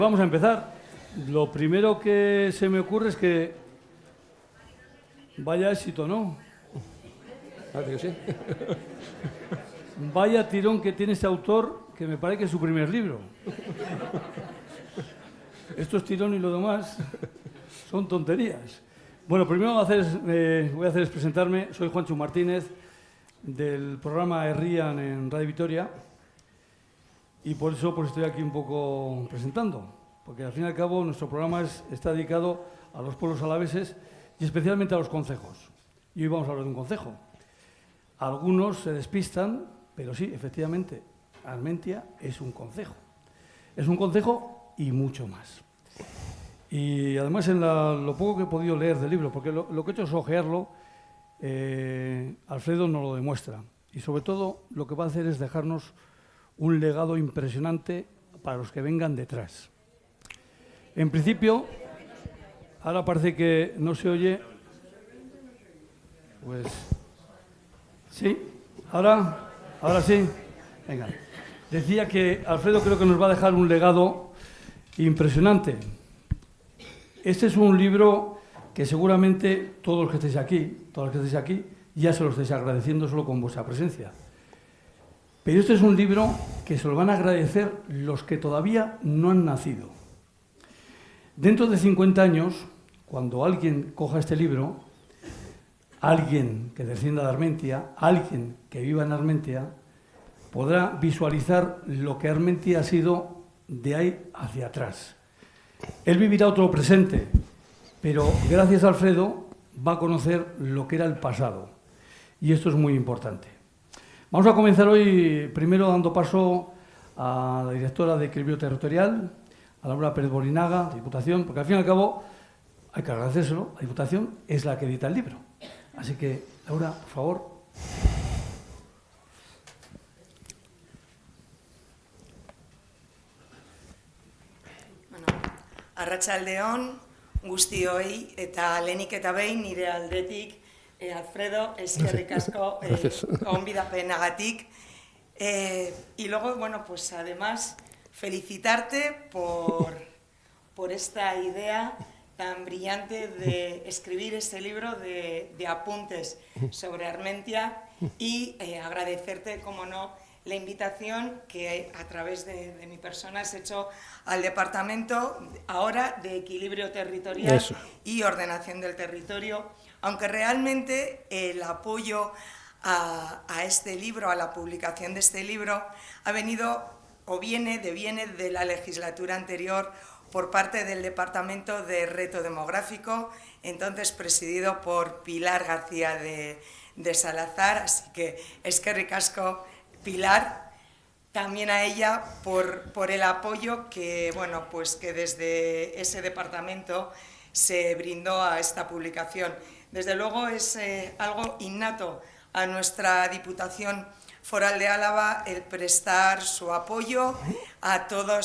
Vamos a empezar. Lo primero que se me ocurre es que vaya éxito, ¿no? Parece que sí. Vaya tirón que tiene este autor, que me parece que es su primer libro. Esto es tirón y lo demás son tonterías. Bueno, primero voy a hacer es presentarme. Soy Juancho Martínez, del programa Herrían en Radio Vitoria, y por eso estoy aquí un poco presentando, porque al fin y al cabo nuestro programa está dedicado a los pueblos alaveses y especialmente a los concejos. Y hoy vamos a hablar de un concejo. Algunos se despistan, pero sí, efectivamente, Armentia es un concejo. Es un concejo y mucho más. Y además, en lo poco que he podido leer del libro, porque lo que he hecho es ojearlo, Alfredo nos lo demuestra. Y sobre todo, lo que va a hacer es dejarnos un legado impresionante para los que vengan detrás. En principio, ahora parece que no se oye. Pues sí, ahora sí. Venga. Decía que Alfredo creo que nos va a dejar un legado impresionante. Este es un libro que seguramente todos los que estéis aquí, ya se lo estáis agradeciendo solo con vuestra presencia. Pero este es un libro que se lo van a agradecer los que todavía no han nacido. Dentro de 50 años, cuando alguien coja este libro, alguien que descienda de Armentia, alguien que viva en Armentia, podrá visualizar lo que Armentia ha sido de ahí hacia atrás. Él vivirá otro presente, pero gracias a Alfredo va a conocer lo que era el pasado. Y esto es muy importante. Vamos a comenzar hoy primero dando paso a la directora de Equilibrio Territorial, a Laura Pérez Borinaga, de Diputación, porque al fin y al cabo hay que agradecérselo, la Diputación es la que edita el libro. Así que, Laura, por favor. Bueno, arratsaldeon guztioi eta lehenik eta behin nire aldetik Alfredo, eskerrik asko gonbidapenagatik. Y luego, bueno, pues además felicitarte por esta idea tan brillante de escribir este libro de apuntes sobre Armentia y agradecerte, como no, la invitación que a través de mi persona has hecho al Departamento ahora de Equilibrio Territorial y Ordenación del Territorio, aunque realmente el apoyo a este libro, a la publicación de este libro, ha venido o viene de la legislatura anterior por parte del Departamento de Reto Demográfico, entonces presidido por Pilar García de Salazar, así que eskerrik asko, Pilar, también a ella por el apoyo que, bueno, pues que desde ese departamento se brindó a esta publicación. Desde luego es algo innato a nuestra Diputación Foral de Álava el prestar su apoyo a todo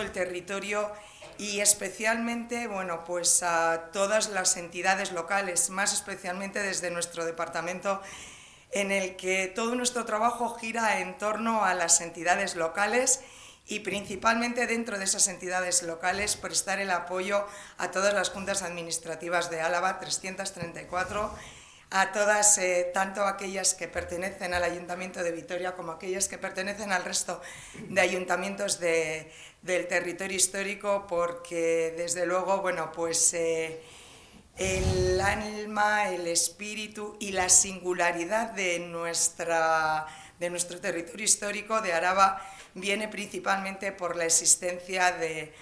el territorio y especialmente, bueno, pues a todas las entidades locales, más especialmente desde nuestro departamento, en el que todo nuestro trabajo gira en torno a las entidades locales y principalmente dentro de esas entidades locales prestar el apoyo a todas las juntas administrativas de Álava, 334, a todas, tanto aquellas que pertenecen al Ayuntamiento de Vitoria como aquellas que pertenecen al resto de ayuntamientos del territorio histórico, porque desde luego, bueno, pues el alma, el espíritu y la singularidad de nuestro territorio histórico de Araba viene principalmente por la existencia de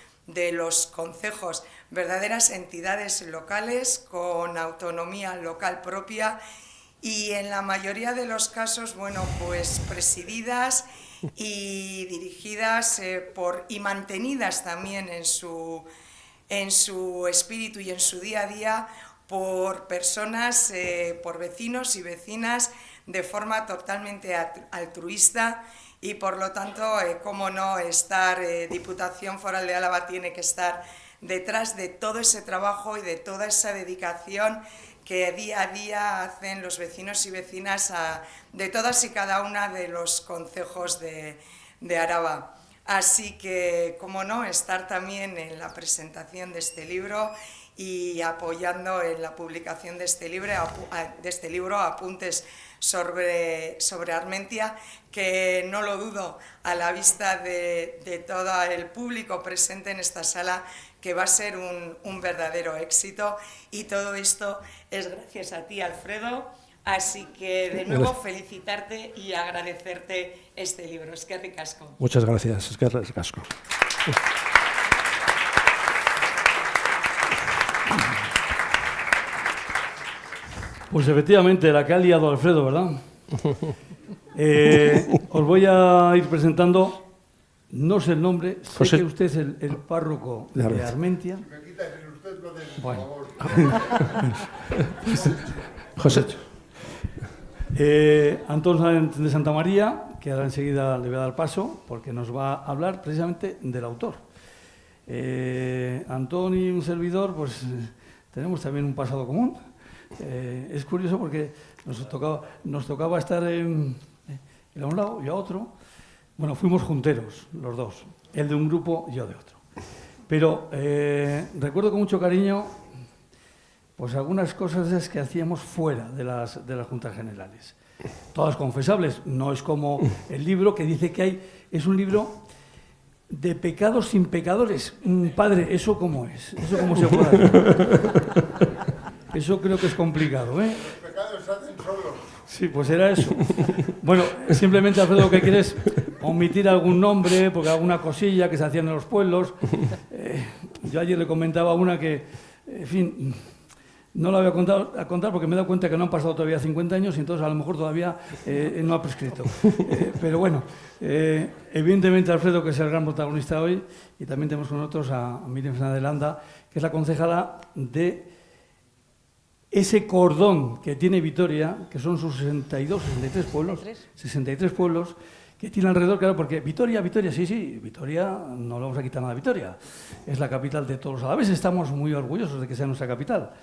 los concejos, verdaderas entidades locales con autonomía local propia y en la mayoría de los casos, bueno, pues presididas y dirigidas y mantenidas también en su espíritu y en su día a día por personas, por vecinos y vecinas de forma totalmente altruista. Y por lo tanto, cómo no, Diputación Foral de Álava tiene que estar detrás de todo ese trabajo y de toda esa dedicación que día a día hacen los vecinos y vecinas de todas y cada una de los concejos de Araba. Así que, como no, estar también en la presentación de este libro y apoyando en la publicación de este libro apuntes sobre Armentia, que no lo dudo a la vista de todo el público presente en esta sala, que va a ser un verdadero éxito, y todo esto es gracias a ti, Alfredo. Así que de nuevo felicitarte y agradecerte este libro. Eskerrik asko. Muchas gracias, eskerrik asko. Pues efectivamente, la que ha liado Alfredo, ¿verdad? Os voy a ir presentando, no sé el nombre, sé José. que usted es el párroco de Armentia. Bueno. José. Antón de Santa María, que ahora enseguida le voy a dar paso, porque nos va a hablar precisamente del autor. Antón y un servidor, pues tenemos también un pasado común. Es curioso porque nos tocaba estar él a un lado y a otro. Bueno, fuimos junteros los dos, él de un grupo y yo de otro. Pero recuerdo con mucho cariño pues algunas cosas que hacíamos fuera de las Juntas Generales. Todas confesables, no es como el libro que dice que es un libro de pecados sin pecadores. Padre, ¿eso cómo es? ¿Eso cómo se puede hacer? Eso creo que es complicado, ¿eh? Los pecados se hacen solos. Sí, pues era eso. Bueno, simplemente, Alfredo, lo que quieres omitir algún nombre, porque alguna cosilla que se hacían en los pueblos. Yo ayer le comentaba una que, en fin, no la voy a contar porque me he dado cuenta que no han pasado todavía 50 años y entonces a lo mejor todavía no ha prescrito. Pero bueno, evidentemente Alfredo, que es el gran protagonista hoy, y también tenemos con nosotros a Miriam Fernández de Landa, que es la concejala de ese cordón que tiene Vitoria, que son sus 63 pueblos, 63 pueblos que tiene alrededor, claro, porque Vitoria, sí, Vitoria, no le vamos a quitar nada a Vitoria, es la capital de todos los alaveses, estamos muy orgullosos de que sea nuestra capital.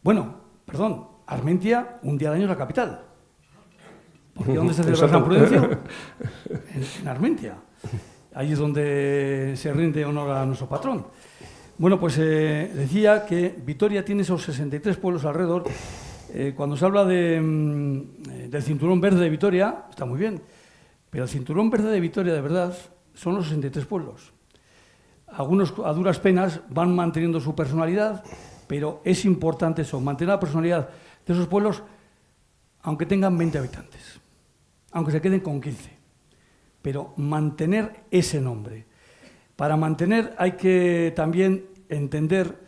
Bueno, perdón, Armentia, un día al año es la capital. ¿Porque dónde se celebra San Prudencio? En Armentia. Ahí es donde se rinde honor a nuestro patrón. Bueno, pues decía que Vitoria tiene esos 63 pueblos alrededor. Cuando se habla del cinturón verde de Vitoria, está muy bien, pero el cinturón verde de Vitoria, de verdad, son los 63 pueblos. Algunos, a duras penas, van manteniendo su personalidad, pero es importante eso, mantener la personalidad de esos pueblos, aunque tengan 20 habitantes, aunque se queden con 15, pero mantener ese nombre. Para mantener hay que también entender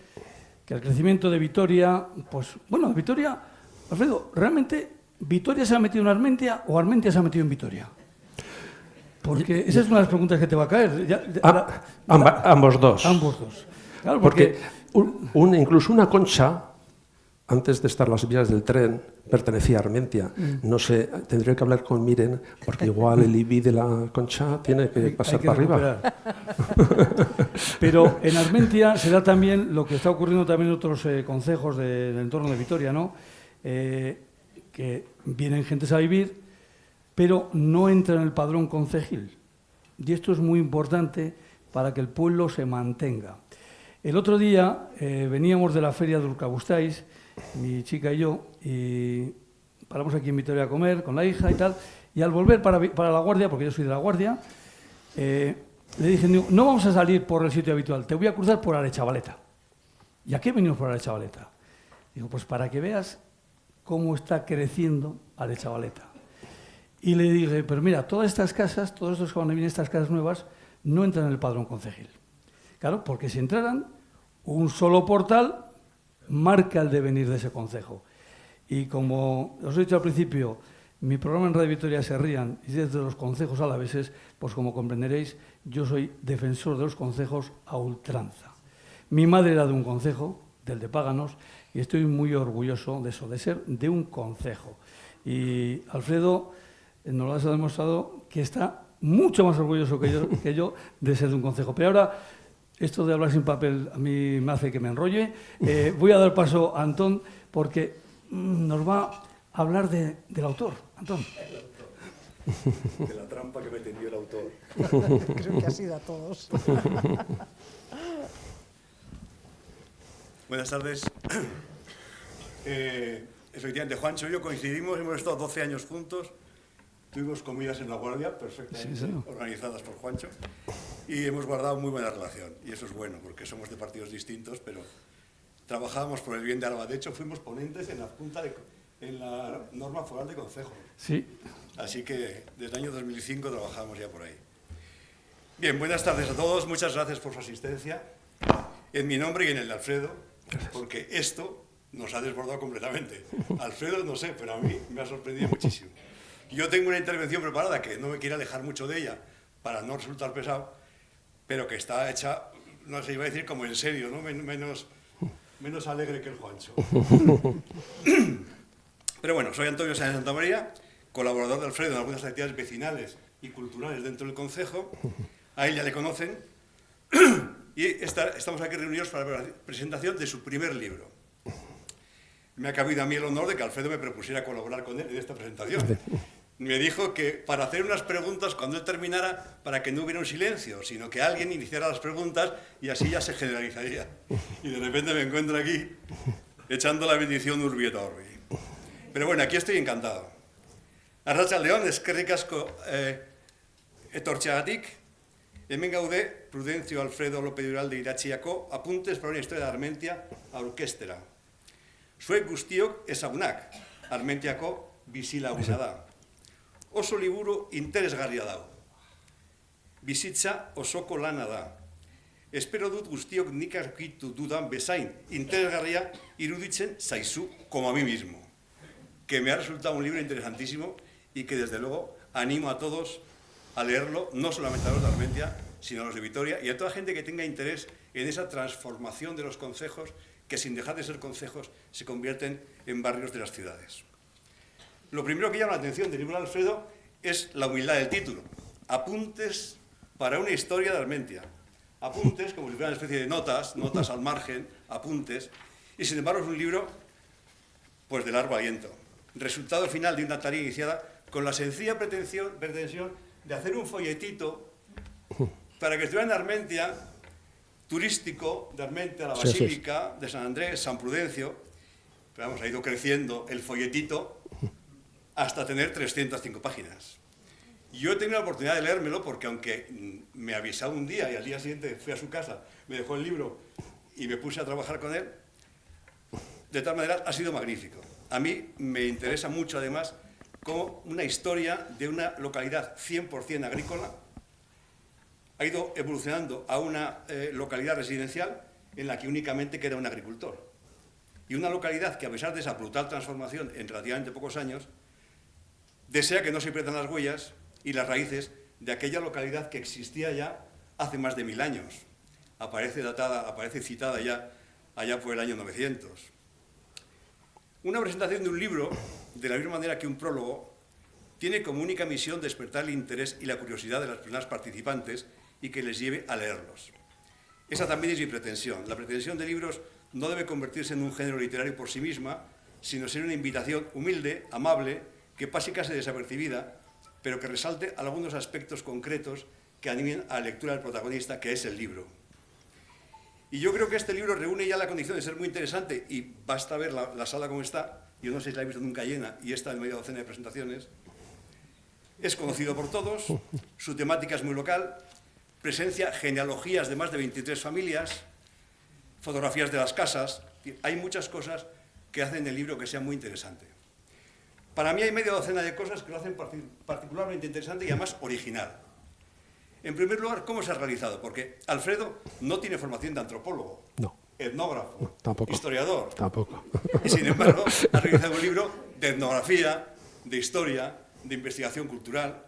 que el crecimiento de Vitoria, pues bueno, Vitoria, Alfredo, ¿realmente Vitoria se ha metido en Armentia o Armentia se ha metido en Vitoria? Porque esa es una de las preguntas que te va a caer. Ambos dos. Ambos dos. Claro, porque incluso una concha, antes de estar las vías del tren, pertenecía a Armentia. No sé, tendría que hablar con Miren, porque igual el IBI de la concha tiene que pasar para arriba. Pero en Armentia se da también lo que está ocurriendo también en otros concejos del entorno de Vitoria, ¿no? Que vienen gentes a vivir, pero no entran en el padrón concejil. Y esto es muy importante para que el pueblo se mantenga. El otro día veníamos de la feria de Urkabustaiz, mi chica y yo, y paramos aquí en Vitoria a comer con la hija y tal, y al volver para La Guardia, porque yo soy de La Guardia, le dije, no vamos a salir por el sitio habitual, te voy a cruzar por Arechavaleta. ¿Y a qué venimos por Arechavaleta? Digo, pues para que veas cómo está creciendo Arechavaleta. Y le dije, pero mira, todas estas casas, todos estos cuando vienen estas casas nuevas, no entran en el padrón concejil. Claro, porque si entraran, un solo portal marca el devenir de ese concejo. Y como os he dicho al principio, mi programa en Radio Vitoria Se Rían y desde los concejos alaveses, pues como comprenderéis, yo soy defensor de los concejos a ultranza. Mi madre era de un concejo, del de Páganos, y estoy muy orgulloso de eso, de ser de un concejo. Y Alfredo nos lo ha demostrado que está mucho más orgulloso que yo de ser de un concejo. Pero ahora, esto de hablar sin papel a mí me hace que me enrolle. Voy a dar paso a Antón porque nos va a hablar del autor. Antón. de la trampa que me tendió el autor. Creo que ha sido a todos. Buenas tardes. Efectivamente, Juancho y yo coincidimos, hemos estado 12 años juntos, tuvimos comidas en La Guardia, perfectamente Sí, sí. organizadas por Juancho, y hemos guardado muy buena relación, y eso es bueno, porque somos de partidos distintos, pero trabajábamos por el bien de Álava. De hecho, fuimos ponentes en la norma foral de concejo. Sí. Así que desde el año 2005 trabajamos ya por ahí. Bien, buenas tardes a todos, muchas gracias por su asistencia, en mi nombre y en el de Alfredo, porque esto nos ha desbordado completamente. Alfredo no sé, pero a mí me ha sorprendido muchísimo. Yo tengo una intervención preparada que no me quiero alejar mucho de ella para no resultar pesado, pero que está hecha, no sé, iba a decir como en serio, ¿no? Menos alegre que el Juancho. Pero bueno, soy Antonio Sáenz de Santamaría, colaborador de Alfredo en algunas actividades vecinales y culturales dentro del concejo. A él ya le conocen. Y estamos aquí reunidos para la presentación de su primer libro. Me ha cabido a mí el honor de que Alfredo me propusiera colaborar con él en esta presentación. Me dijo que para hacer unas preguntas cuando él terminara, para que no hubiera un silencio, sino que alguien iniciara las preguntas y así ya se generalizaría. Y de repente me encuentro aquí echando la bendición Urbi et Orbi. Pero bueno, aquí estoy encantado. Arratsaldeon, eskerrik asko etortzeagatik. Hemen gaude Prudencio Alfredo López Uralde idatziako Apuntes para una historia de Armentia aurkeztera. Zuek guztiok ezagunak, Armentiako bizilaguna da. Oso liburu interesgarria dago. Bizitza osoko lana da. Espero dut guztiok nik aurkitu dudan bezain interesgarria iruditzen zaizu, como a mí mismo. Que me ha resultado un libro interesantísimo y que desde luego animo a todos a leerlo, no solamente a los de Armentia, sino a los de Vitoria y a toda gente que tenga interés en esa transformación de los concejos que sin dejar de ser concejos se convierten en barrios de las ciudades. Lo primero que llama la atención del libro de Alfredo es la humildad del título. Apuntes para una historia de Armentia. Apuntes, como si fuera una especie de notas al margen, apuntes, y sin embargo es un libro pues de largo aliento. Resultado final de una tarea iniciada con la sencilla pretensión de hacer un folletito para que estuviera en Armentia, turístico de Armentia, la Basílica de San Andrés, San Prudencio. Pero vamos, ha ido creciendo el folletito hasta tener 305 páginas. Yo he tenido la oportunidad de leérmelo porque aunque me avisaba un día y al día siguiente fui a su casa, me dejó el libro y me puse a trabajar con él, de tal manera ha sido magnífico. A mí me interesa mucho además como una historia de una localidad 100% agrícola ha ido evolucionando a una localidad residencial en la que únicamente queda un agricultor. Y una localidad que a pesar de esa brutal transformación en relativamente pocos años, desea que no se pierdan las huellas y las raíces de aquella localidad que existía ya hace más de 1000 años. Aparece citada ya allá por el año 900. Una presentación de un libro, de la misma manera que un prólogo, tiene como única misión despertar el interés y la curiosidad de las personas participantes y que les lleve a leerlos. Esa también es mi pretensión. La pretensión de libros no debe convertirse en un género literario por sí misma, sino ser una invitación humilde, amable, que pase casi desapercibida, pero que resalte algunos aspectos concretos que animen a la lectura del protagonista, que es el libro. Y yo creo que este libro reúne ya la condición de ser muy interesante, y basta ver la sala como está, yo no sé si la he visto nunca llena, y está en media docena de presentaciones. Es conocido por todos, su temática es muy local, presencia genealogías de más de 23 familias, fotografías de las casas, hay muchas cosas que hacen el libro que sea muy interesante. Para mí hay media docena de cosas que lo hacen particularmente interesante y además original. En primer lugar, ¿cómo se ha realizado? Porque Alfredo no tiene formación de antropólogo, no. Etnógrafo, No, tampoco. historiador. Tampoco. Y sin embargo, ha realizado un libro de etnografía, de historia, de investigación cultural.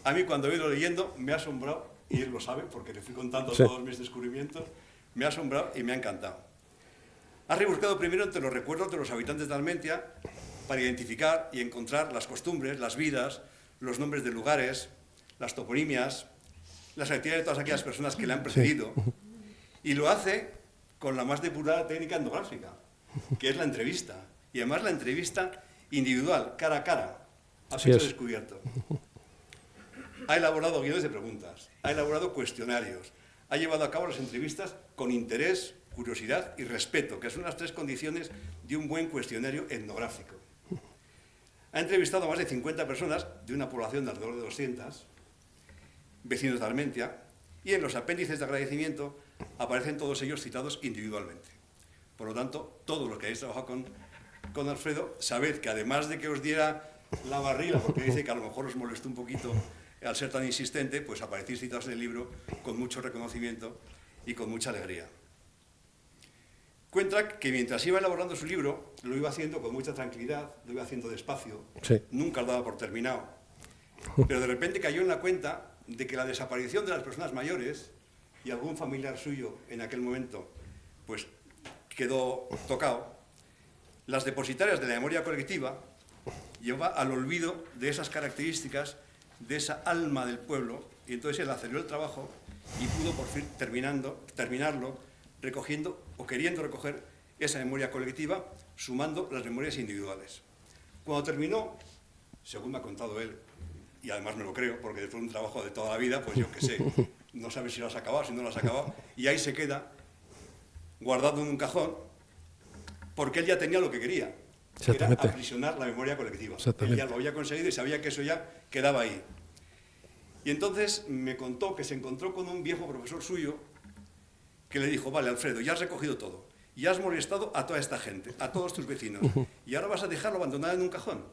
A mí cuando he ido leyendo me ha asombrado, y él lo sabe porque le fui contando todos mis descubrimientos, me ha asombrado y me ha encantado. Ha rebuscado primero entre los recuerdos de los habitantes de Armentia para identificar y encontrar las costumbres, las vidas, los nombres de lugares, las toponimias, las actividades de todas aquellas personas que le han precedido. Y lo hace con la más depurada técnica etnográfica, que es la entrevista. Y además la entrevista individual, cara a cara. a Así pecho es. descubierto. Ha elaborado guiones de preguntas, ha elaborado cuestionarios, ha llevado a cabo las entrevistas con interés, curiosidad y respeto, que son las tres condiciones de un buen cuestionario etnográfico. Ha entrevistado a más de 50 personas de una población de alrededor de 200, vecinos de Armentia, y en los apéndices de agradecimiento aparecen todos ellos citados individualmente. Por lo tanto, todos los que habéis trabajado con Alfredo, sabed que además de que os diera la barriga, porque dice que a lo mejor os molestó un poquito al ser tan insistente, pues aparecéis citados en el libro con mucho reconocimiento y con mucha alegría. Cuenta que mientras iba elaborando su libro, lo iba haciendo con mucha tranquilidad, lo iba haciendo despacio, Sí. nunca lo daba por terminado. Pero de repente cayó en la cuenta de que la desaparición de las personas mayores y algún familiar suyo en aquel momento, pues quedó tocado, las depositarias de la memoria colectiva lleva al olvido de esas características, de esa alma del pueblo, y entonces él aceleró el trabajo y pudo por fin terminarlo recogiendo o queriendo recoger esa memoria colectiva, sumando las memorias individuales. Cuando terminó, según me ha contado él, y además me lo creo, porque después de un trabajo de toda la vida, pues yo qué sé, no sabes si lo has acabado, si no lo has acabado, y ahí se queda guardado en un cajón, porque él ya tenía lo que quería, que era aprisionar la memoria colectiva. Él ya lo había conseguido y sabía que eso ya quedaba ahí. Y entonces me contó que se encontró con un viejo profesor suyo que le dijo: vale, Alfredo, ya has recogido todo, ya has molestado a toda esta gente, a todos tus vecinos, y ahora vas a dejarlo abandonado en un cajón.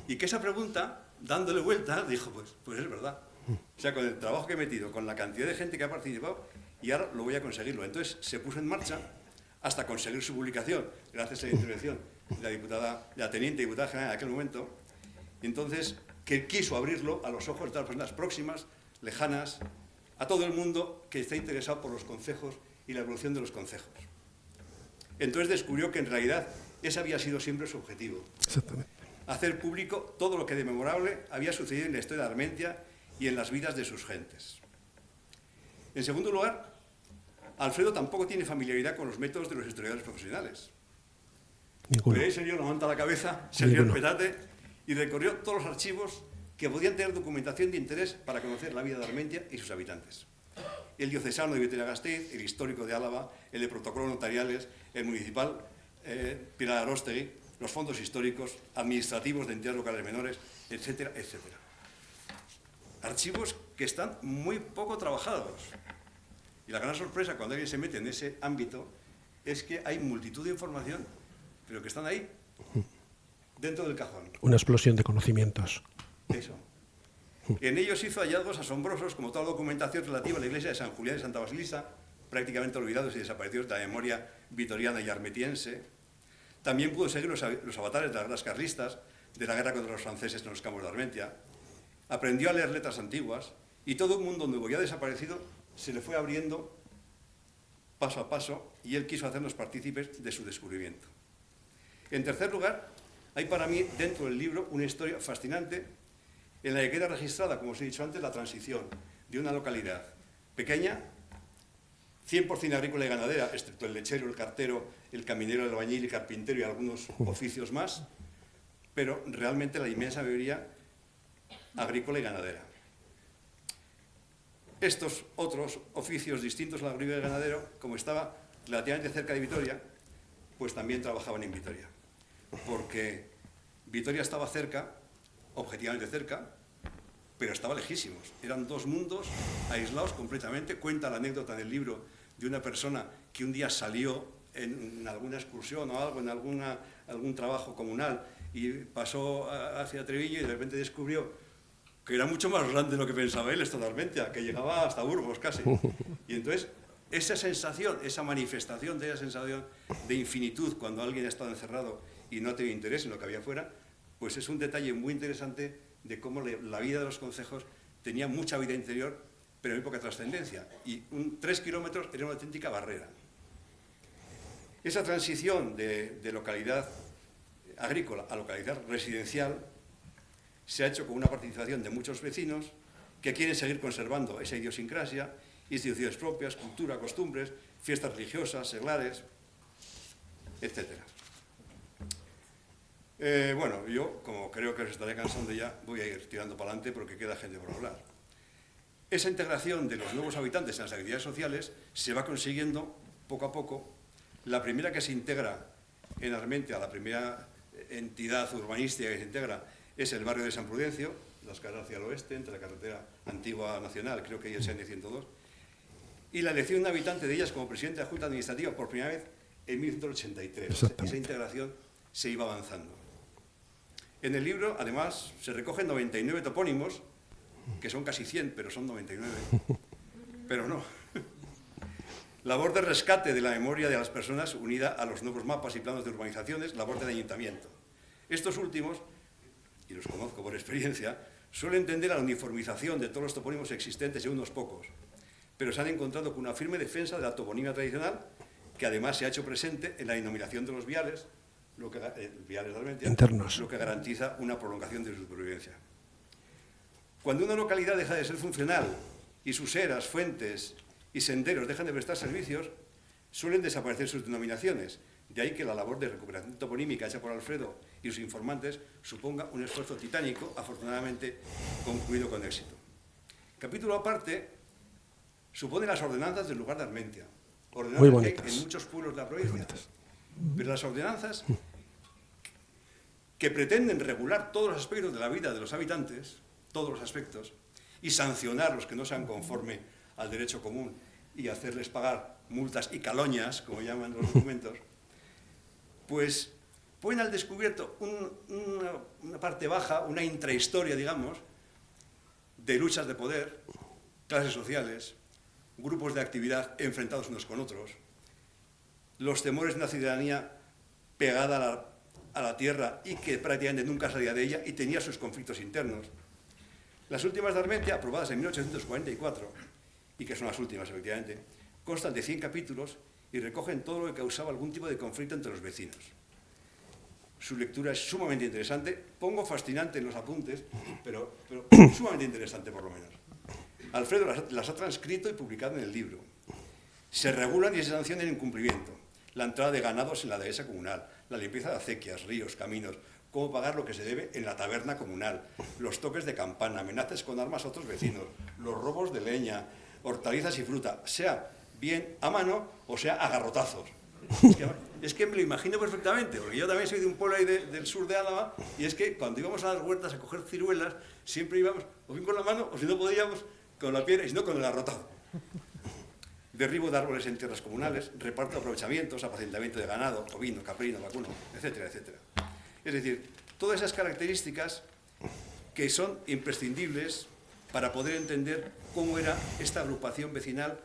Y que esa pregunta, dándole vuelta, dijo, pues es verdad. O sea, con el trabajo que he metido, con la cantidad de gente que ha participado, y ahora lo voy a conseguirlo. Entonces se puso en marcha hasta conseguir su publicación, gracias a la intervención de la teniente diputada general en aquel momento. Y entonces, que quiso abrirlo a los ojos de todas las personas próximas, lejanas, a todo el mundo que está interesado por los concejos y la evolución de los concejos. Entonces descubrió que en realidad ese había sido siempre su objetivo. Exactamente. Hacer público todo lo que de memorable había sucedido en la historia de Armentia y en las vidas de sus gentes. En segundo lugar, Alfredo tampoco tiene familiaridad con los métodos de los historiadores profesionales. Ninguno. Pero ahí se dio la manta a la cabeza, se dio el petate y recorrió todos los archivos que podían tener documentación de interés para conocer la vida de Armentia y sus habitantes. El diocesano de Vitoria-Gasteiz, el histórico de Álava, el de protocolos notariales, el municipal Pilar Aróstegui, los fondos históricos, administrativos de entidades locales menores, etcétera, etcétera. Archivos que están muy poco trabajados. Y la gran sorpresa cuando alguien se mete en ese ámbito es que hay multitud de información, pero que están ahí, dentro del cajón. Una explosión de conocimientos. Eso. En ellos hizo hallazgos asombrosos, como toda la documentación relativa a la iglesia de San Julián de Santa Basilisa, prácticamente olvidados y desaparecidos de la memoria vitoriana y armetiense. También pudo seguir los avatares de las guerras carlistas, de la guerra contra los franceses en los campos de Armentia. Aprendió a leer letras antiguas y todo un mundo nuevo ya desaparecido se le fue abriendo paso a paso y él quiso hacernos partícipes de su descubrimiento. En tercer lugar, hay para mí dentro del libro una historia fascinante en la que queda registrada, como os he dicho antes, la transición de una localidad pequeña, 100% agrícola y ganadera, excepto el lechero, el cartero, el caminero, el albañil, el carpintero y algunos oficios más, pero realmente la inmensa mayoría agrícola y ganadera. Estos otros oficios distintos al agrícola y ganadero, como estaba relativamente cerca de Vitoria, pues también trabajaban en Vitoria, porque Vitoria estaba cerca, objetivamente cerca, pero estaba lejísimos. Eran dos mundos aislados completamente. Cuenta la anécdota en el libro de una persona que un día salió en alguna excursión o algo, en algún trabajo comunal, y pasó hacia Treviño y de repente descubrió que era mucho más grande de lo que pensaba él, esto de Armentia, que llegaba hasta Burgos casi. Y entonces, esa sensación, esa manifestación de esa sensación de infinitud cuando alguien ha estado encerrado y no ha tenido interés en lo que había fuera, pues es un detalle muy interesante de cómo la vida de los concejos tenía mucha vida interior, pero muy poca trascendencia. Y 3 kilómetros era una auténtica barrera. Esa transición de localidad agrícola a localidad residencial se ha hecho con una participación de muchos vecinos que quieren seguir conservando esa idiosincrasia, instituciones propias, cultura, costumbres, fiestas religiosas, seglares, etc. Bueno, yo, como creo que os estaré cansando ya, voy a ir tirando para adelante porque queda gente por hablar. Esa integración de los nuevos habitantes en las actividades sociales se va consiguiendo poco a poco. La primera que se integra en Armentia, la primera entidad urbanística que se integra, es el barrio de San Prudencio, las carreras hacia el oeste, entre la carretera antigua nacional, creo que hay el SN102, y la elección de un habitante de ellas como presidente de la Junta Administrativa por primera vez en 1983. Esa integración se iba avanzando. En el libro, además, se recogen 99 topónimos, que son casi 100, pero son 99. Pero no. Labor de rescate de la memoria de las personas unida a los nuevos mapas y planos de urbanizaciones, labor del ayuntamiento. Estos últimos, y los conozco por experiencia, suelen tender a la uniformización de todos los topónimos existentes en unos pocos, pero se han encontrado con una firme defensa de la toponimia tradicional, que además se ha hecho presente en la denominación de los viales, viales realmente, internos, lo que garantiza una prolongación de su supervivencia. Cuando una localidad deja de ser funcional y sus eras, fuentes y senderos dejan de prestar servicios, suelen desaparecer sus denominaciones. De ahí que la labor de recuperación toponímica hecha por Alfredo y sus informantes suponga un esfuerzo titánico, afortunadamente concluido con éxito. Capítulo aparte supone las ordenanzas del lugar de Armentia. Ordenanzas que hay en muchos pueblos de la provincia. Pero las ordenanzas que pretenden regular todos los aspectos de la vida de los habitantes, todos los aspectos, y sancionar los que no sean conforme al derecho común y hacerles pagar multas y caloñas, como llaman los documentos, pues ponen al descubierto una parte baja, una intrahistoria, digamos, de luchas de poder, clases sociales, grupos de actividad enfrentados unos con otros, los temores de una ciudadanía pegada a la tierra y que prácticamente nunca salía de ella y tenía sus conflictos internos. Las últimas de Armentia, aprobadas en 1844, y que son las últimas efectivamente, constan de 100 capítulos y recogen todo lo que causaba algún tipo de conflicto entre los vecinos. Su lectura es sumamente interesante, pongo fascinante en los apuntes, pero sumamente interesante por lo menos. Alfredo las ha transcrito y publicado en el libro. Se regulan y se sancionan el incumplimiento, la entrada de ganados en la dehesa comunal, la limpieza de acequias, ríos, caminos, cómo pagar lo que se debe en la taberna comunal, los toques de campana, amenazas con armas a otros vecinos, los robos de leña, hortalizas y fruta, sea bien a mano o sea a garrotazos. Es que me lo imagino perfectamente, porque yo también soy de un pueblo ahí del sur de Álava, y es que cuando íbamos a las huertas a coger ciruelas, siempre íbamos o bien con la mano, o si no podíamos, con la piedra, y si no, con el garrotazo. Derribo de árboles en tierras comunales, reparto de aprovechamientos, apacentamiento de ganado, ovino, caprino, vacuno, etcétera, etcétera. Es decir, todas esas características que son imprescindibles para poder entender cómo era esta agrupación vecinal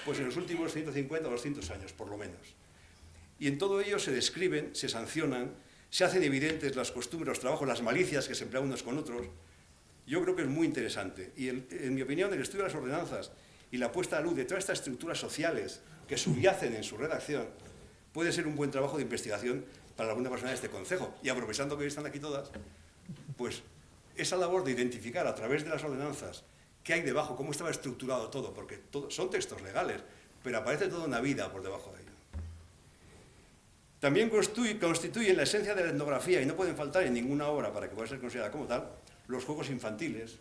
pues en los últimos 150 o 200 años, por lo menos. Y en todo ello se describen, se sancionan, se hacen evidentes las costumbres, los trabajos, las malicias que se emplean unos con otros. Yo creo que es muy interesante. Y en mi opinión, el estudio de las ordenanzas y la puesta a luz de todas estas estructuras sociales que subyacen en su redacción puede ser un buen trabajo de investigación para alguna persona de este concejo. Y aprovechando que hoy están aquí todas, pues esa labor de identificar a través de las ordenanzas qué hay debajo, cómo estaba estructurado todo, porque son textos legales, pero aparece toda una vida por debajo de ello. También constituyen la esencia de la etnografía, y no pueden faltar en ninguna obra para que pueda ser considerada como tal, los juegos infantiles,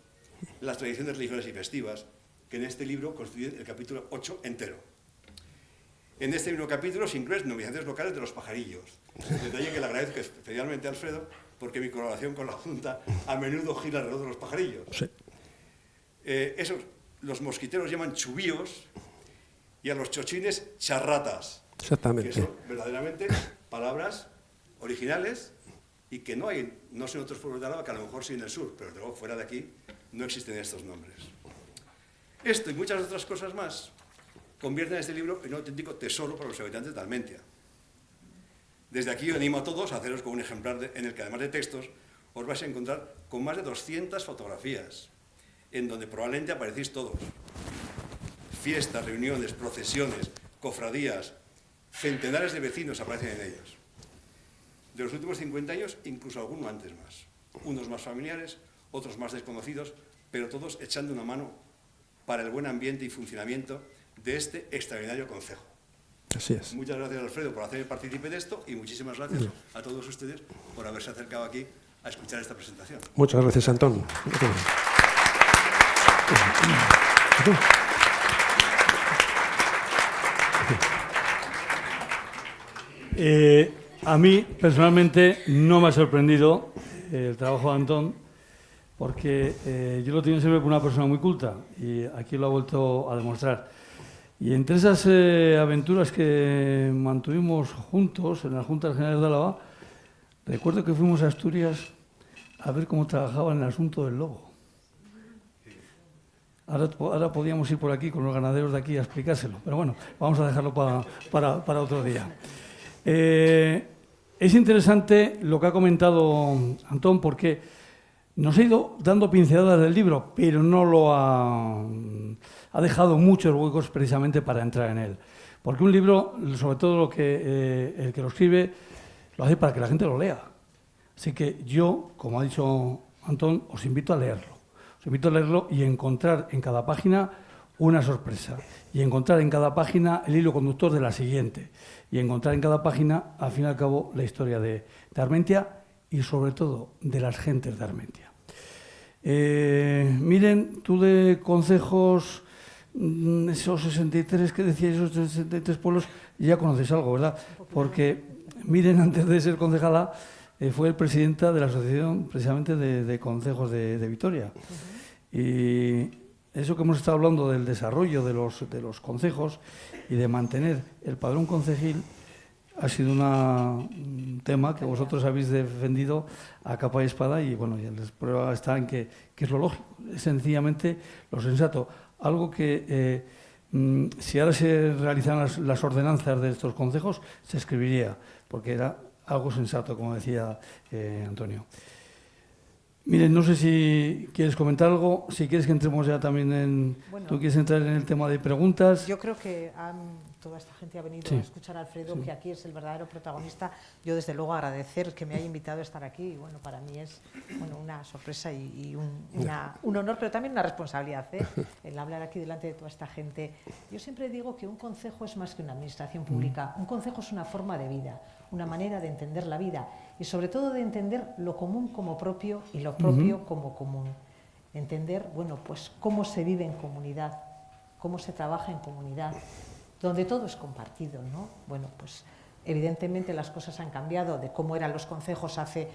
las tradiciones religiosas y festivas, que en este libro constituyen el capítulo 8 entero. En este mismo capítulo se incluyen denominaciones locales de los pajarillos, detalle que le agradezco especialmente a Alfredo, porque mi colaboración con la Junta a menudo gira alrededor de los pajarillos. Sí. Los mosquiteros llaman chubíos y a los chochines charratas. Exactamente. Que son verdaderamente palabras originales y que no sé en otros pueblos de Álava, que a lo mejor sí en el sur, pero luego fuera de aquí no existen estos nombres. Esto y muchas otras cosas más convierten a este libro en un auténtico tesoro para los habitantes de Armentia. Desde aquí os animo a todos a haceros con un ejemplar en el que, además de textos, os vais a encontrar con más de 200 fotografías, en donde probablemente aparecéis todos. Fiestas, reuniones, procesiones, cofradías, centenares de vecinos aparecen en ellos. De los últimos 50 años, incluso algunos antes más. Unos más familiares, otros más desconocidos, pero todos echando una mano para el buen ambiente y funcionamiento de este extraordinario concejo. Así es. Muchas gracias, Alfredo, por hacerme partícipe de esto y muchísimas gracias a todos ustedes por haberse acercado aquí a escuchar esta presentación. Muchas gracias, Antón. A mí, personalmente, no me ha sorprendido el trabajo de Antón, porque yo lo tengo siempre como una persona muy culta y aquí lo ha vuelto a demostrar. Y entre esas aventuras que mantuvimos juntos en las Juntas Generales de Álava, recuerdo que fuimos a Asturias a ver cómo trabajaba en el asunto del lobo. Ahora podíamos ir por aquí con los ganaderos de aquí a explicárselo, pero bueno, vamos a dejarlo para otro día. Es interesante lo que ha comentado Antón, porque nos ha ido dando pinceladas del libro, pero no lo ha dejado muchos huecos precisamente para entrar en él. Porque un libro, sobre todo el que lo escribe, lo hace para que la gente lo lea. Así que yo, como ha dicho Antón, os invito a leerlo. Os invito a leerlo y encontrar en cada página una sorpresa. Y encontrar en cada página el hilo conductor de la siguiente. Y encontrar en cada página, al fin y al cabo, la historia de Armentia y, sobre todo, de las gentes de Armentia. Miren, tú de concejos, esos 63 que decías, esos 63 pueblos, ya conoces algo, ¿verdad? Porque Miren, antes de ser concejala, fue presidenta de la Asociación precisamente de Concejos de Vitoria. Y eso que hemos estado hablando del desarrollo de los concejos y de mantener el padrón concejil ha sido un tema que vosotros habéis defendido a capa y espada, y bueno, ya les prueba está en que es lo lógico, es sencillamente lo sensato. Algo que si ahora se realizaran las ordenanzas de estos concejos, se escribiría, porque era algo sensato, como decía Antonio. Miren, no sé si quieres comentar algo, si quieres que entremos ya también en... Bueno, ¿tú quieres entrar en el tema de preguntas? Yo creo que toda esta gente ha venido a escuchar a Alfredo, que aquí es el verdadero protagonista. Yo, desde luego, agradecer que me haya invitado a estar aquí. Y bueno, para mí es una sorpresa y un honor, pero también una responsabilidad, el hablar aquí delante de toda esta gente. Yo siempre digo que un concejo es más que una administración pública. Un concejo es una forma de vida, una manera de entender la vida y, sobre todo, de entender lo común como propio y lo propio como común. Entender, bueno, pues cómo se vive en comunidad, cómo se trabaja en comunidad, donde todo es compartido, ¿no? Bueno, pues evidentemente las cosas han cambiado de cómo eran los concejos hace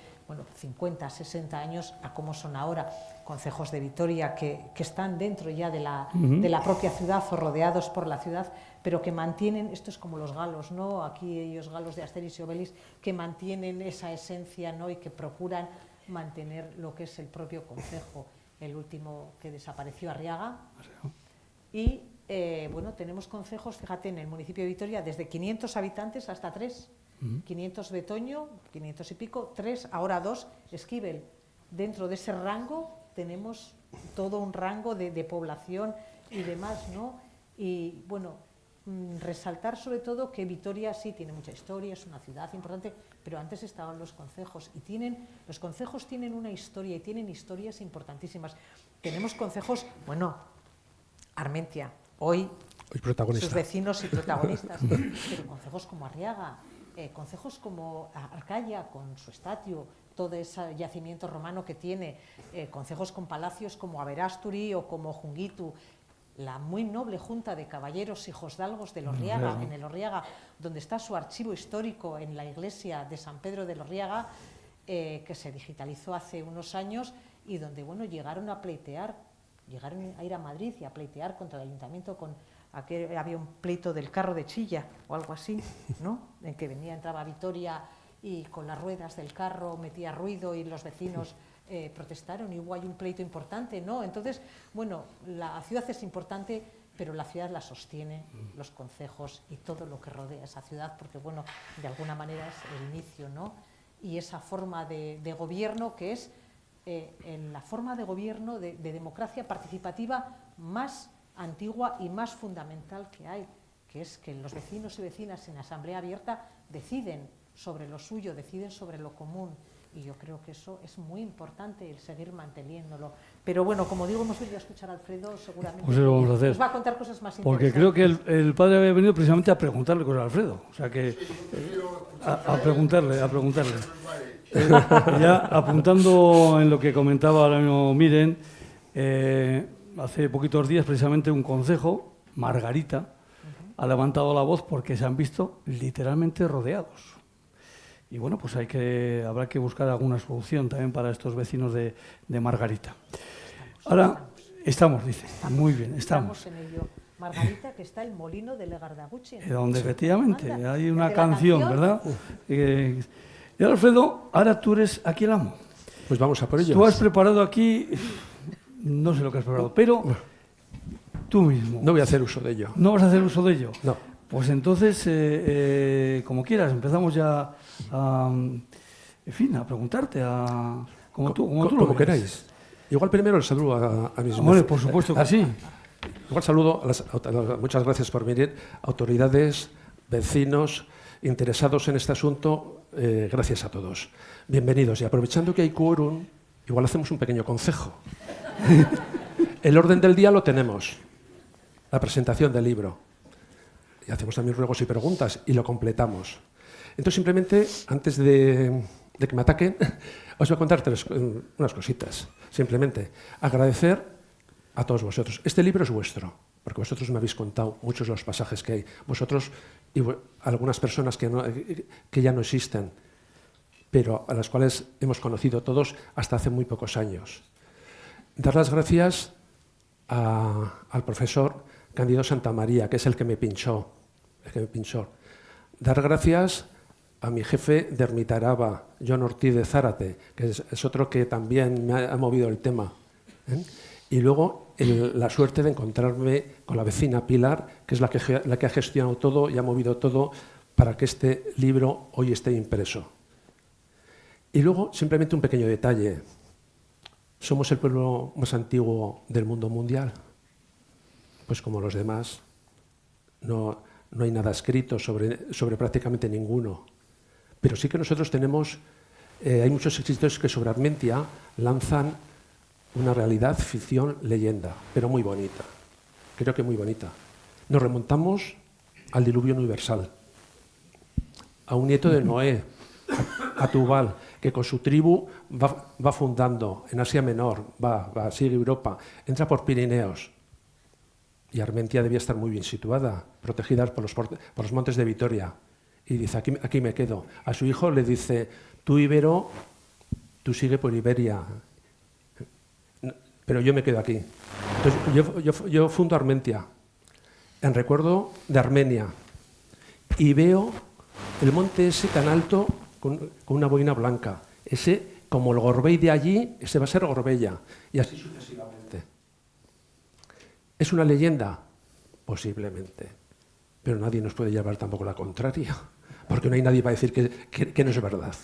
50, 60 años a cómo son ahora. Concejos de Vitoria que están dentro ya de la propia ciudad o rodeados por la ciudad, pero que mantienen, esto es como los galos, ¿no? Aquí ellos galos de Asterix y Obelix, que mantienen esa esencia, ¿no? Y que procuran mantener lo que es el propio concejo. El último que desapareció, Arriaga. Y tenemos concejos, fíjate, en el municipio de Vitoria, desde 500 habitantes hasta 3. 500 Betoño, 500 y pico, 3, ahora 2, Esquivel. Dentro de ese rango tenemos todo un rango de población y demás, ¿no? Y bueno, resaltar sobre todo que Vitoria sí tiene mucha historia, es una ciudad importante, pero antes estaban los concejos y los concejos tienen una historia y tienen historias importantísimas. Tenemos concejos, Armentia, hoy sus vecinos y protagonistas, pero concejos como Arriaga, concejos como Arcaya con su estatio, todo ese yacimiento romano que tiene, concejos con palacios como Aberasturi o como Jungitu, la muy noble Junta de Caballeros Hijosdalgos de Lorriaga, en el Lorriaga, donde está su archivo histórico en la iglesia de San Pedro de Lorriaga, que se digitalizó hace unos años y donde llegaron a pleitear, llegaron a ir a Madrid y a pleitear contra el ayuntamiento había un pleito del carro de Chilla o algo así, ¿no? En que entraba a Vitoria y con las ruedas del carro metía ruido y los vecinos protestaron y hubo ahí un pleito importante, ¿no? Entonces, la ciudad es importante, pero la ciudad la sostiene los concejos y todo lo que rodea esa ciudad, porque, de alguna manera es el inicio, ¿no? Y esa forma de gobierno que es la forma de gobierno de democracia participativa más antigua y más fundamental que hay, que es que los vecinos y vecinas en asamblea abierta deciden sobre lo suyo, deciden sobre lo común Y yo creo que eso es muy importante, el seguir manteniéndolo. Pero bueno, como digo, hemos venido a escuchar a Alfredo, seguramente Pues eso vamos a hacer. nos va a contar cosas más Porque interesantes. creo que el padre había venido precisamente a preguntarle cosas a Alfredo. O sea que a preguntarle. Ya apuntando en lo que comentaba ahora mismo Miren, hace poquitos días precisamente un concejo, Margarita, ha levantado la voz porque se han visto literalmente rodeados. Y bueno, pues habrá que buscar alguna solución también para estos vecinos de Margarita. Ahora, dice. Muy bien, estamos. en ello. Margarita, que está el molino de Legardaguchi. Donde efectivamente Anda, hay una de la canción, ¿verdad? Y ahora, Alfredo, ahora tú eres aquí el amo. Pues vamos a por ello. Tú has preparado aquí, no sé lo que has preparado, pero tú mismo. No voy a hacer uso de ello. ¿No vas a hacer uso de ello? No. Pues entonces, como quieras, empezamos ya a preguntarte, como queráis. Igual primero el saludo a mis... Bueno, por supuesto que sí. Igual saludo muchas gracias por venir, autoridades, vecinos, interesados en este asunto, gracias a todos. Bienvenidos. Y aprovechando que hay quórum, igual hacemos un pequeño concejo. El orden del día lo tenemos, la presentación del libro. Y hacemos también ruegos y preguntas y lo completamos. Entonces, simplemente, antes de que me ataquen, os voy a contar unas cositas. Simplemente, agradecer a todos vosotros. Este libro es vuestro, porque vosotros me habéis contado muchos de los pasajes que hay. Vosotros y algunas personas que ya no existen, pero a las cuales hemos conocido todos hasta hace muy pocos años. Dar las gracias al profesor Cándido Santamaría, que es el que me pinchó. Dar gracias a mi jefe de Ermitaraba, John Ortiz de Zárate, que es otro que también me ha movido el tema. Y luego la suerte de encontrarme con la vecina Pilar, que es la que ha gestionado todo y ha movido todo para que este libro hoy esté impreso. Y luego, simplemente un pequeño detalle. ¿Somos el pueblo más antiguo del mundo mundial? Pues como los demás, no hay nada escrito sobre prácticamente ninguno. Pero sí que nosotros tenemos, hay muchos escritores que sobre Armentia lanzan una realidad, ficción, leyenda, pero muy bonita. Creo que muy bonita. Nos remontamos al diluvio universal, a un nieto de Noé, a Tubal, que con su tribu va fundando en Asia Menor, sigue Europa, entra por Pirineos. Y Armentia debía estar muy bien situada, protegida por los montes de Vitoria. Y dice, aquí me quedo. A su hijo le dice, tú Ibero, tú sigue por Iberia, pero yo me quedo aquí. Entonces yo fundo Armentia, en recuerdo de Armenia, y veo el monte ese tan alto con una boina blanca. Ese, como el Gorbei de allí, ese va a ser Gorbella, y así sucesivamente. ¿Es una leyenda? Posiblemente. Pero nadie nos puede llevar tampoco la contraria, porque no hay nadie para decir que no es verdad.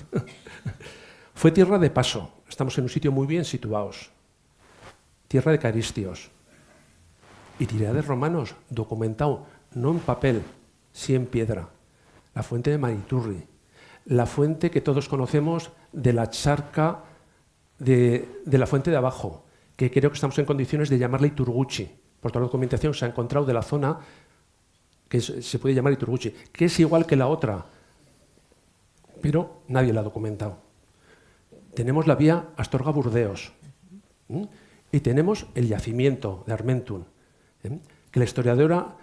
Fue tierra de paso. Estamos en un sitio muy bien situados. Tierra de caristios. Itinerantes romanos, documentado, no en papel, sí en piedra. La fuente de Maniturri. La fuente que todos conocemos de la charca de la fuente de abajo, que creo que estamos en condiciones de llamarla Iturguchi. Por toda la documentación se ha encontrado de la zona que se puede llamar Iturguchi, que es igual que la otra, pero nadie la ha documentado. Tenemos la vía Astorga-Burdeos y tenemos el yacimiento de Armentum, que la historiadora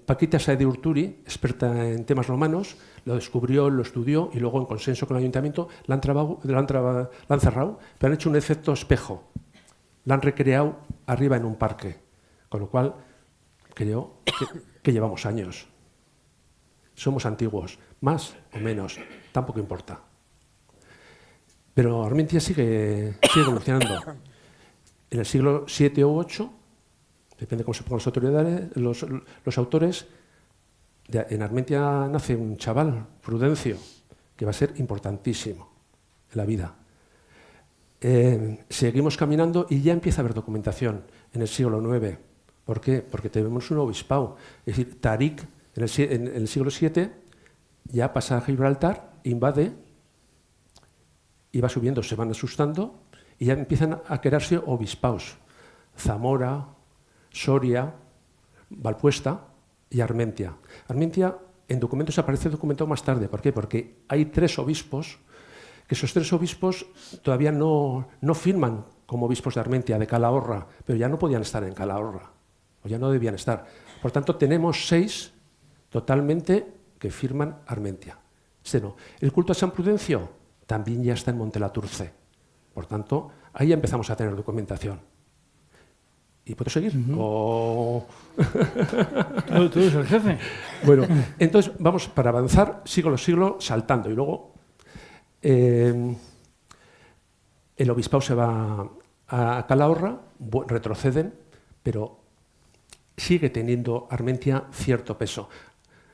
Paquita Saez de Urturi, experta en temas romanos, lo descubrió, lo estudió y luego en consenso con el ayuntamiento la han cerrado, pero han hecho un efecto espejo. La han recreado arriba en un parque. Con lo cual, creo que llevamos años. Somos antiguos, más o menos, tampoco importa. Pero Armentia sigue evolucionando. En el siglo VII o VIII, depende de cómo se pongan las autoridades, los autores, en Armentia nace un chaval, Prudencio, que va a ser importantísimo en la vida. Seguimos caminando y ya empieza a haber documentación en el siglo IX. ¿Por qué? Porque tenemos un obispado. Es decir, Tarik, en el siglo VII, ya pasa a Gibraltar, invade y va subiendo, se van asustando y ya empiezan a crearse obispaos. Zamora, Soria, Valpuesta y Armentia. Armentia en documentos aparece documentado más tarde. ¿Por qué? Porque hay 3 obispos, que esos 3 obispos todavía no firman como obispos de Armentia, de Calahorra, pero ya no podían estar en Calahorra, o ya no debían estar. Por tanto, tenemos 6 totalmente que firman Armentia. No. El culto a San Prudencio también ya está en Montelaturce. Por tanto, ahí ya empezamos a tener documentación. ¿Y puedo seguir? Tú eres el jefe. Bueno, entonces vamos para avanzar siglo saltando y luego el obispado se va a Calahorra, retroceden, pero sigue teniendo Armentia cierto peso.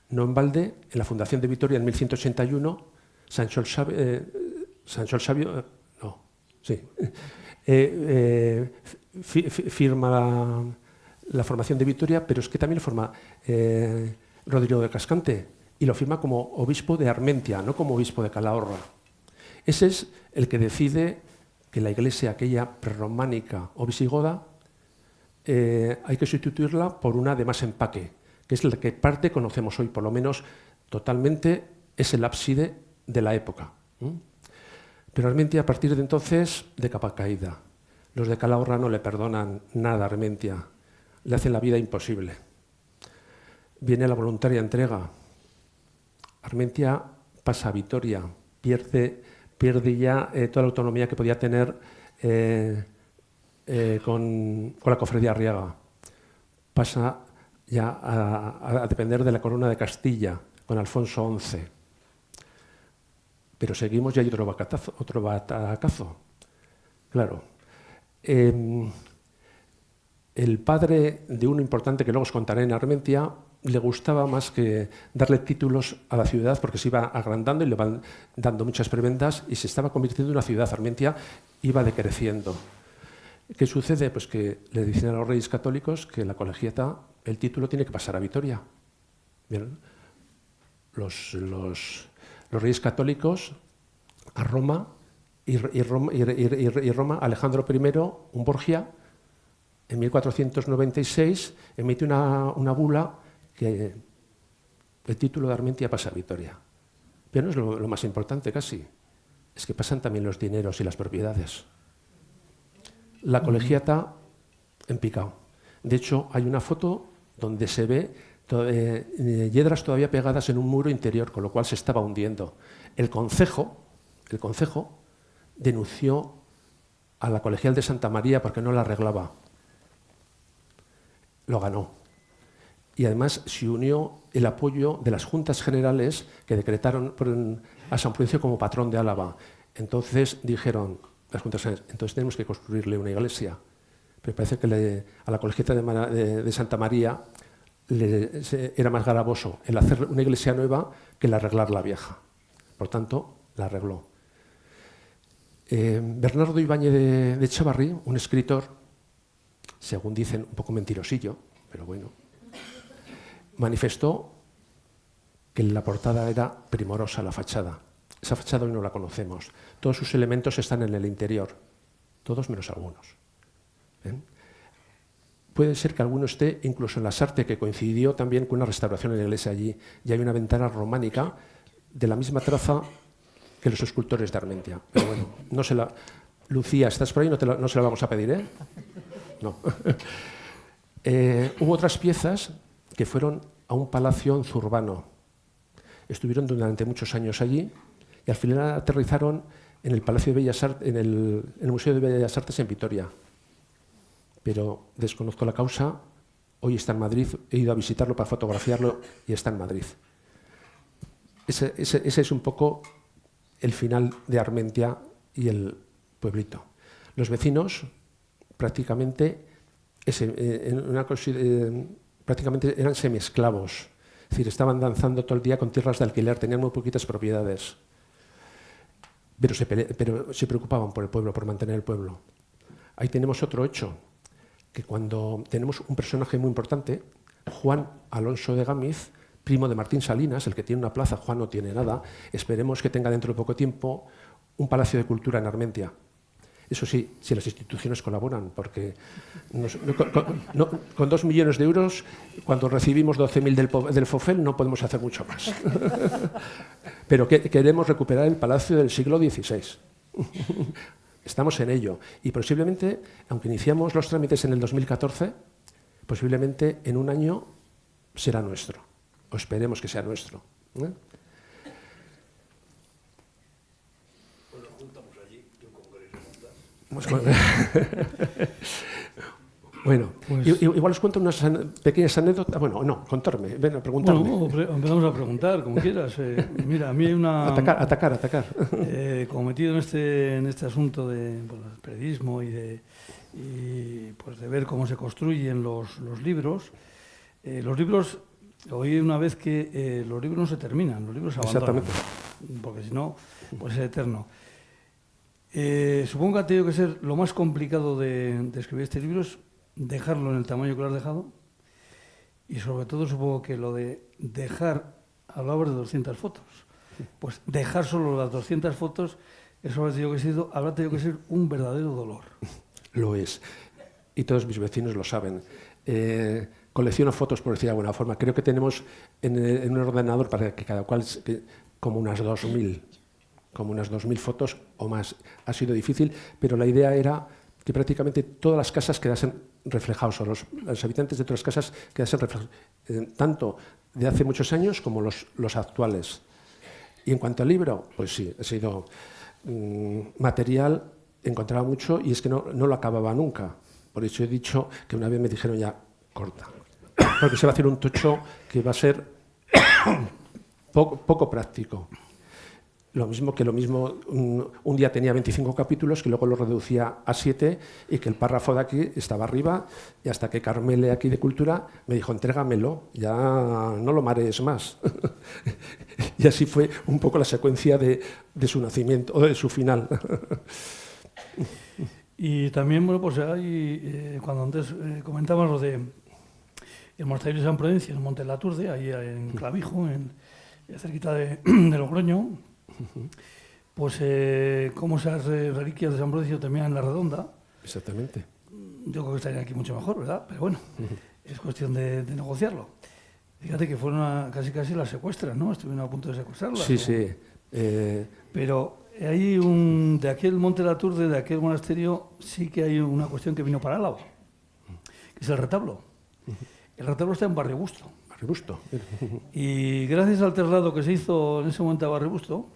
No en balde, en la fundación de Vitoria en 1181, Sancho el Sabio, firma la formación de Vitoria, pero es que también lo forma Rodrigo de Cascante y lo firma como obispo de Armentia, no como obispo de Calahorra. Ese es el que decide que la iglesia aquella prerrománica o visigoda hay que sustituirla por una de más empaque, que es la que parte conocemos hoy, por lo menos totalmente es el ábside de la época. Pero Armentia a partir de entonces de capa caída. Los de Calahorra no le perdonan nada a Armentia, le hacen la vida imposible. Viene la voluntaria entrega. Armentia pasa a Vitoria, pierde ya toda la autonomía que podía tener con la cofradía Arriaga. Pasa ya a depender de la corona de Castilla con Alfonso XI. Pero seguimos y hay otro batacazo. Claro. El padre de uno importante que luego os contaré en Armentia le gustaba más que darle títulos a la ciudad porque se iba agrandando y le van dando muchas prebendas y se estaba convirtiendo en una ciudad. Armentia iba decreciendo. ¿Qué sucede? Pues que le dicen a los reyes católicos que la colegiata, el título tiene que pasar a Vitoria. Bien, los reyes católicos a Roma y Roma, Alejandro I, un Borgia, en 1496 emite una bula que el título de Armentia pasa a Vitoria. Pero no es lo más importante casi, es que pasan también los dineros y las propiedades. La colegiata en picado. De hecho, hay una foto donde se ve yedras todavía pegadas en un muro interior, con lo cual se estaba hundiendo. El concejo denunció a la colegial de Santa María porque no la arreglaba. Lo ganó. Y además se unió el apoyo de las juntas generales que decretaron a San Prudencio como patrón de Álava. Entonces dijeron las juntas generales, entonces tenemos que construirle una iglesia. Pero parece que a la colegiata de Santa María era más gravoso el hacer una iglesia nueva que el arreglar la vieja. Por tanto, la arregló. Bernardo Ibáñez de Chavarri, un escritor, según dicen, un poco mentirosillo, pero bueno, manifestó que la portada era primorosa, la fachada. Esa fachada hoy no la conocemos. Todos sus elementos están en el interior, todos menos algunos. ¿Ven? Puede ser que alguno esté incluso en la Sarte, que coincidió también con una restauración en la iglesia allí. Y hay una ventana románica de la misma traza que los escultores de Armentia. Pero bueno, no se la... Lucía, ¿estás por ahí? No se la vamos a pedir, ¿eh? No. Hubo otras piezas que fueron a un palacio en Zurbano. Estuvieron durante muchos años allí y al final aterrizaron en el Palacio de Bellas Artes, en el Museo de Bellas Artes en Vitoria. Pero desconozco la causa. Hoy está en Madrid, he ido a visitarlo para fotografiarlo y está en Madrid. Ese es un poco el final de Armentia y el pueblito. Los vecinos prácticamente eran semiesclavos, es decir, estaban danzando todo el día con tierras de alquiler, tenían muy poquitas propiedades, pero se preocupaban por el pueblo, por mantener el pueblo. Ahí tenemos otro hecho, que cuando tenemos un personaje muy importante, Juan Alonso de Gámiz, primo de Martín Salinas, el que tiene una plaza, Juan no tiene nada, esperemos que tenga dentro de poco tiempo un palacio de cultura en Armentia. Eso sí, si las instituciones colaboran, porque con 2 millones de euros, cuando recibimos 12.000 del FOFEL, no podemos hacer mucho más. Pero queremos recuperar el palacio del siglo XVI. Estamos en ello. Y posiblemente, aunque iniciamos los trámites en el 2014, posiblemente en un año será nuestro. O esperemos que sea nuestro. Bueno, pues, igual os cuento unas pequeñas anécdotas. Bueno, no, contarme, ven a preguntarme. Bueno, empezamos a preguntar, como quieras. Mira, a mí hay una... Atacar. Como metido en este asunto del periodismo y pues de ver cómo se construyen los libros. Los libros, oí una vez que los libros no se terminan, los libros se abandonan. Exactamente. Porque si no, pues es eterno. Supongo que ha tenido que ser lo más complicado de escribir este libro es dejarlo en el tamaño que lo has dejado y sobre todo supongo que lo de dejar, hablabas de 200 fotos, pues dejar solo las 200 fotos, eso habrá tenido que ser un verdadero dolor. Lo es, y todos mis vecinos lo saben. Colecciono fotos, por decir de alguna forma. Creo que tenemos en un ordenador para que cada cual como unas 2.000 fotos o más. Ha sido difícil, pero la idea era que prácticamente todas las casas quedasen reflejados, o los habitantes de todas las casas quedasen reflejados, tanto de hace muchos años como los actuales. Y en cuanto al libro, pues sí, ha sido material, encontraba mucho y es que no lo acababa nunca. Por eso he dicho que una vez me dijeron ya, corta, porque se va a hacer un tocho que va a ser poco práctico. Lo mismo, un día tenía 25 capítulos, que luego lo reducía a 7 y que el párrafo de aquí estaba arriba y hasta que Carmele aquí de Cultura me dijo, entrégamelo, ya no lo marees más. Y así fue un poco la secuencia de su nacimiento, o de su final. Y también, bueno, pues hay, cuando antes comentábamos lo de el monasterio de San Prudencio, en Monte la Turde, ahí en Clavijo, cerquita de Logroño, pues como esas reliquias de San Prudencio también en la Redonda. Exactamente. Yo creo que estarían aquí mucho mejor, ¿verdad? Pero bueno, es cuestión de negociarlo. Fíjate que fueron casi las secuestran, ¿no? Estuvieron a punto de secuestrarlas. Sí, sí. Pero hay de aquel Monte la Turde, de aquel monasterio, sí que hay una cuestión que vino para Álava, que es el retablo. El retablo está en Barriobusto. Barriobusto. Y gracias al traslado que se hizo en ese momento a Barriobusto,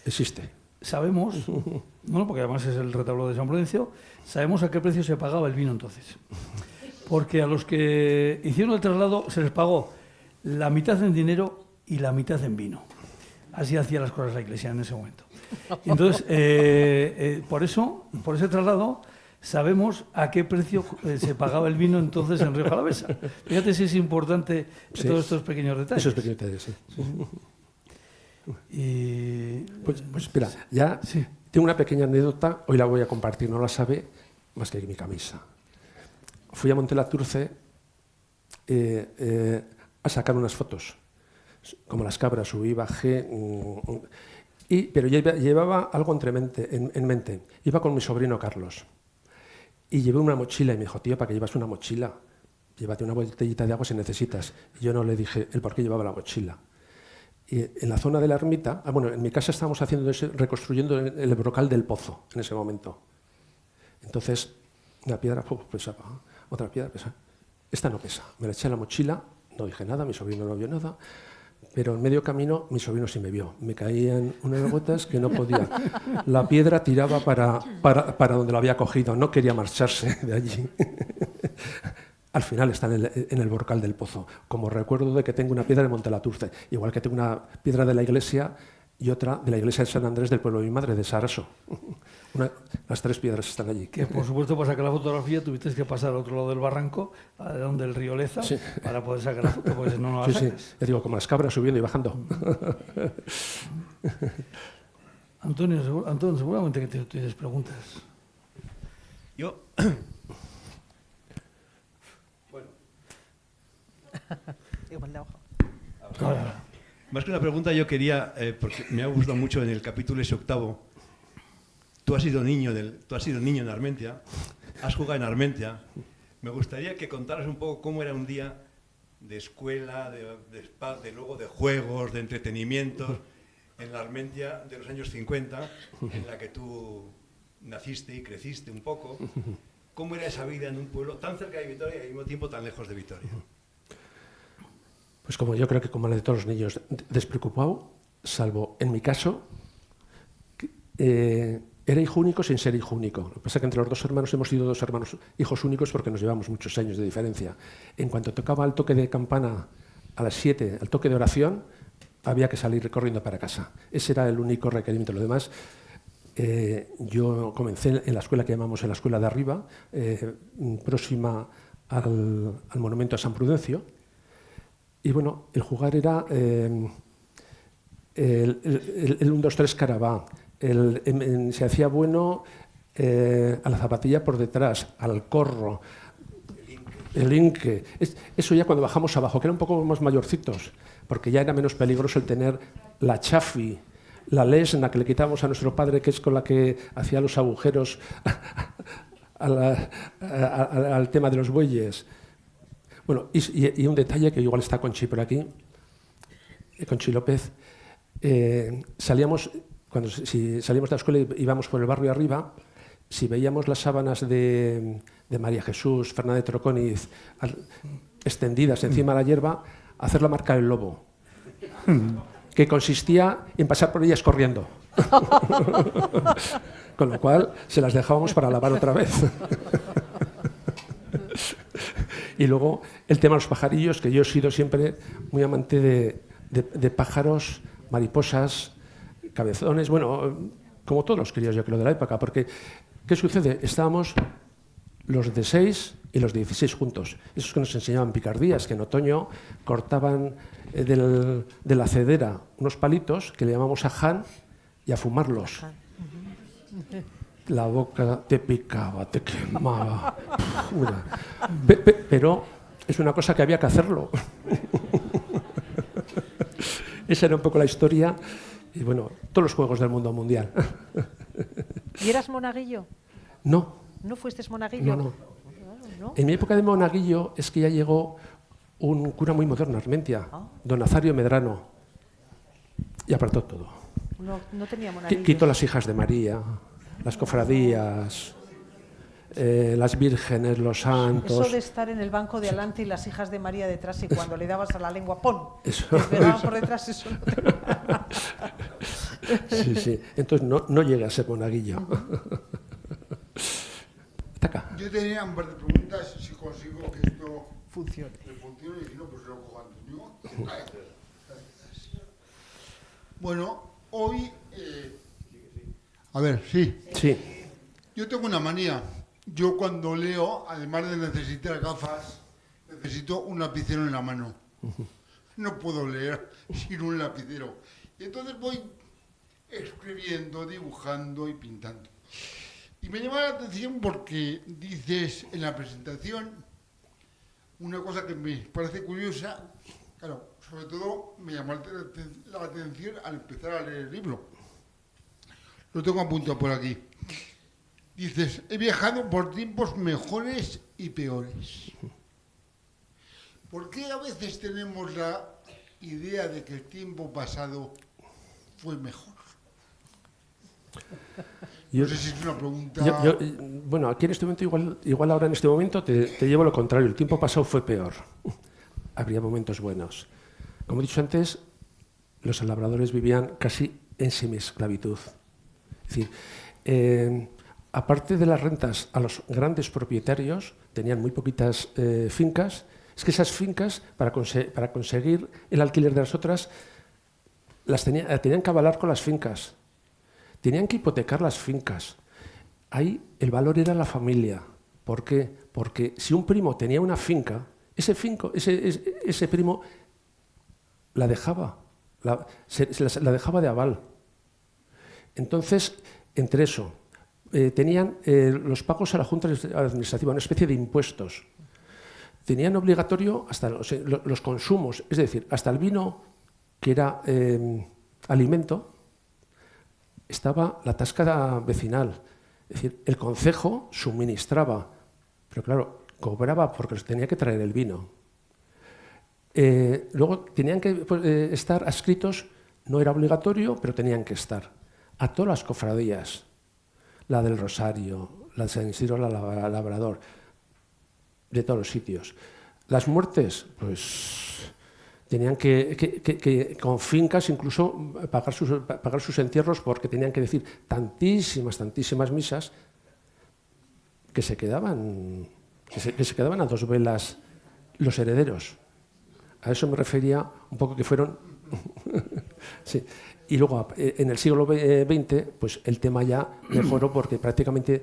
existe. Sabemos, bueno, porque además es el retablo de San Prudencio, sabemos a qué precio se pagaba el vino entonces. Porque a los que hicieron el traslado se les pagó la mitad en dinero y la mitad en vino. Así hacía las cosas la Iglesia en ese momento. Y entonces, por ese traslado, sabemos a qué precio se pagaba el vino entonces en Rioja Alavesa. Fíjate si es importante todos estos pequeños detalles. Esos pequeños detalles, sí. Y... Pues espera, ya sí. Tengo una pequeña anécdota, hoy la voy a compartir, no la sabe más que mi camisa. Fui a Montelaturce a sacar unas fotos, como las cabras, subí, bajé, pero llevaba algo en mente. Iba con mi sobrino Carlos y llevé una mochila y me dijo, tío, ¿para qué llevas una mochila? Llévate una botellita de agua si necesitas. Y yo no le dije el por qué llevaba la mochila. Y en la zona de la ermita, bueno, en mi casa estábamos reconstruyendo el brocal del pozo en ese momento. Entonces, una piedra pesaba, otra piedra pesaba. Esta no pesa. Me la eché a la mochila, no dije nada, mi sobrino no vio nada, pero en medio camino mi sobrino sí me vio. Me caían unas gotas que no podía. La piedra tiraba para donde lo había cogido, no quería marcharse de allí. Al final está en el brocal del pozo, como recuerdo de que tengo una piedra de Montelaturce, igual que tengo una piedra de la iglesia y otra de la iglesia de San Andrés del pueblo de mi madre, de Saraso. Las 3 piedras están allí. Que por supuesto para sacar la fotografía tuviste que pasar al otro lado del barranco, donde el río Leza, sí, para poder sacar la foto, porque si no, no la sacas. Sí. Ya digo, como las cabras subiendo y bajando. Antonio, seguramente que tienes preguntas. Yo... Ahora. Más que una pregunta, yo quería, porque me ha gustado mucho en el capítulo ese 8, tú has sido niño en Armentia, has jugado en Armentia. Me gustaría que contaras un poco cómo era un día de escuela, luego de juegos, de entretenimientos, en la Armentia de los años 50, en la que tú naciste y creciste un poco. ¿Cómo era esa vida en un pueblo tan cerca de Vitoria y al mismo tiempo tan lejos de Vitoria? Pues como yo creo que como la de todos los niños, despreocupado, salvo en mi caso, era hijo único sin ser hijo único. Lo que pasa es que entre los dos hermanos hemos sido dos hermanos hijos únicos porque nos llevamos muchos años de diferencia. En cuanto tocaba el toque de campana a las 7, al toque de oración, había que salir corriendo para casa. Ese era el único requerimiento. Lo demás, yo comencé en la escuela que llamamos en la escuela de arriba, próxima al monumento a San Prudencio. Y bueno, el jugar era el 1-2-3 Carabá. Se hacía bueno a la zapatilla por detrás, al corro, el inque. Eso ya cuando bajamos abajo, que era un poco más mayorcitos, porque ya era menos peligroso el tener la chafi, la lesna que le quitábamos a nuestro padre, que es con la que hacía los agujeros al tema de los bueyes. Bueno, y un detalle que igual está Conchi por aquí, Conchi López, salíamos de la escuela y íbamos por el barrio arriba, si veíamos las sábanas de María Jesús, Fernández Trocóniz, extendidas encima de la hierba, hacerla marcar el lobo, que consistía en pasar por ellas corriendo. Con lo cual se las dejábamos para lavar otra vez. Y luego el tema de los pajarillos, que yo he sido siempre muy amante de pájaros, mariposas, cabezones, bueno, como todos los críos yo creo de la época, porque ¿qué sucede? Estábamos los de 6 y los de 16 juntos, esos que nos enseñaban picardías, que en otoño cortaban de la cedera unos palitos que le llamamos aján y a fumarlos. La boca te picaba, te quemaba. Pero es una cosa que había que hacerlo. Esa era un poco la historia. Y bueno, todos los juegos del mundo mundial. ¿Y eras monaguillo? No. ¿No fuiste monaguillo? No. ¿No? En mi época de monaguillo es que ya llegó un cura muy moderno, Armentia, don Nazario Medrano, y apartó todo. No tenía monaguillos. Quitó las hijas de María, las cofradías, las vírgenes, los santos. Eso de estar en el banco de adelante y las hijas de María detrás y cuando le dabas a la lengua, ¡pum! Eso, te pegaban por detrás, eso no te... Sí, sí. Entonces no llegué a ser monaguillo. Está acá. Yo tenía un par de preguntas, si consigo que esto funcione. Y si no, pues lo cojo Antonio. Bueno, hoy... A ver, sí. Sí. Yo tengo una manía. Yo cuando leo, además de necesitar gafas, necesito un lapicero en la mano. No puedo leer sin un lapicero. Y entonces voy escribiendo, dibujando y pintando. Y me llama la atención porque dices en la presentación una cosa que me parece curiosa. Claro, sobre todo me llamó la atención al empezar a leer el libro. Lo tengo apuntado por aquí. Dices, he viajado por tiempos mejores y peores. ¿Por qué a veces tenemos la idea de que el tiempo pasado fue mejor? No sé si es una pregunta... Bueno, aquí en este momento, igual ahora en este momento te llevo lo contrario. El tiempo pasado fue peor. Habría momentos buenos. Como he dicho antes, los labradores vivían casi en semiesclavitud. Es decir, aparte de las rentas a los grandes propietarios, tenían muy poquitas fincas. Es que esas fincas, para conseguir el alquiler de las otras, tenían que avalar con las fincas. Tenían que hipotecar las fincas. Ahí el valor era la familia. ¿Por qué? Porque si un primo tenía una finca, ese primo la dejaba, la dejaba de aval. Entonces, entre eso, tenían los pagos a la Junta Administrativa, una especie de impuestos. Tenían obligatorio hasta los consumos, es decir, hasta el vino, que era alimento, estaba la tasca vecinal. Es decir, el concejo suministraba, pero claro, cobraba porque les tenía que traer el vino. Luego tenían que estar adscritos, no era obligatorio, pero tenían que estar a todas las cofradías, la del Rosario, la de San Isidro Labrador, de todos los sitios. Las muertes, pues tenían que con fincas incluso pagar sus entierros, porque tenían que decir tantísimas misas que se quedaban a dos velas los herederos. A eso me refería un poco, que fueron... sí. Y luego, en el siglo XX, pues el tema ya mejoró, porque prácticamente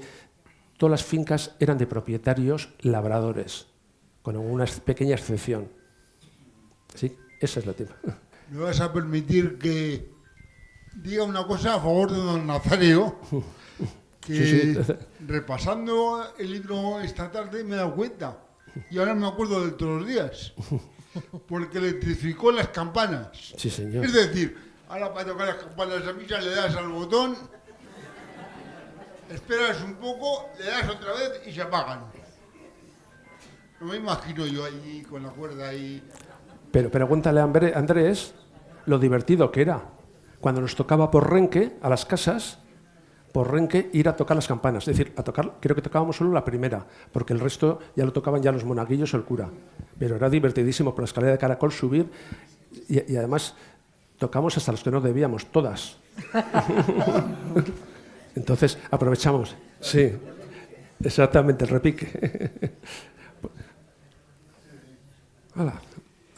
todas las fincas eran de propietarios labradores, con alguna pequeña excepción. Sí, esa es la tema. ¿Me vas a permitir que diga una cosa a favor de don Nazario? Que Sí. repasando el libro esta tarde me he dado cuenta, y ahora me acuerdo de todos los días, porque electrificó las campanas. Sí, señor. Es decir, ahora para tocar las campanas de la misa le das al botón, esperas un poco, le das otra vez y se apagan. No me imagino yo allí con la cuerda ahí. Pero pregúntale a Andrés lo divertido que era cuando nos tocaba por renque a las casas, por renque ir a tocar las campanas. Es decir, a tocar, creo que tocábamos solo la primera, porque el resto ya lo tocaban ya los monaguillos o el cura. Pero era divertidísimo por la escalera de caracol subir, y además tocamos hasta los que no debíamos, todas. Entonces aprovechamos. Sí, exactamente, el repique. ¡Hala!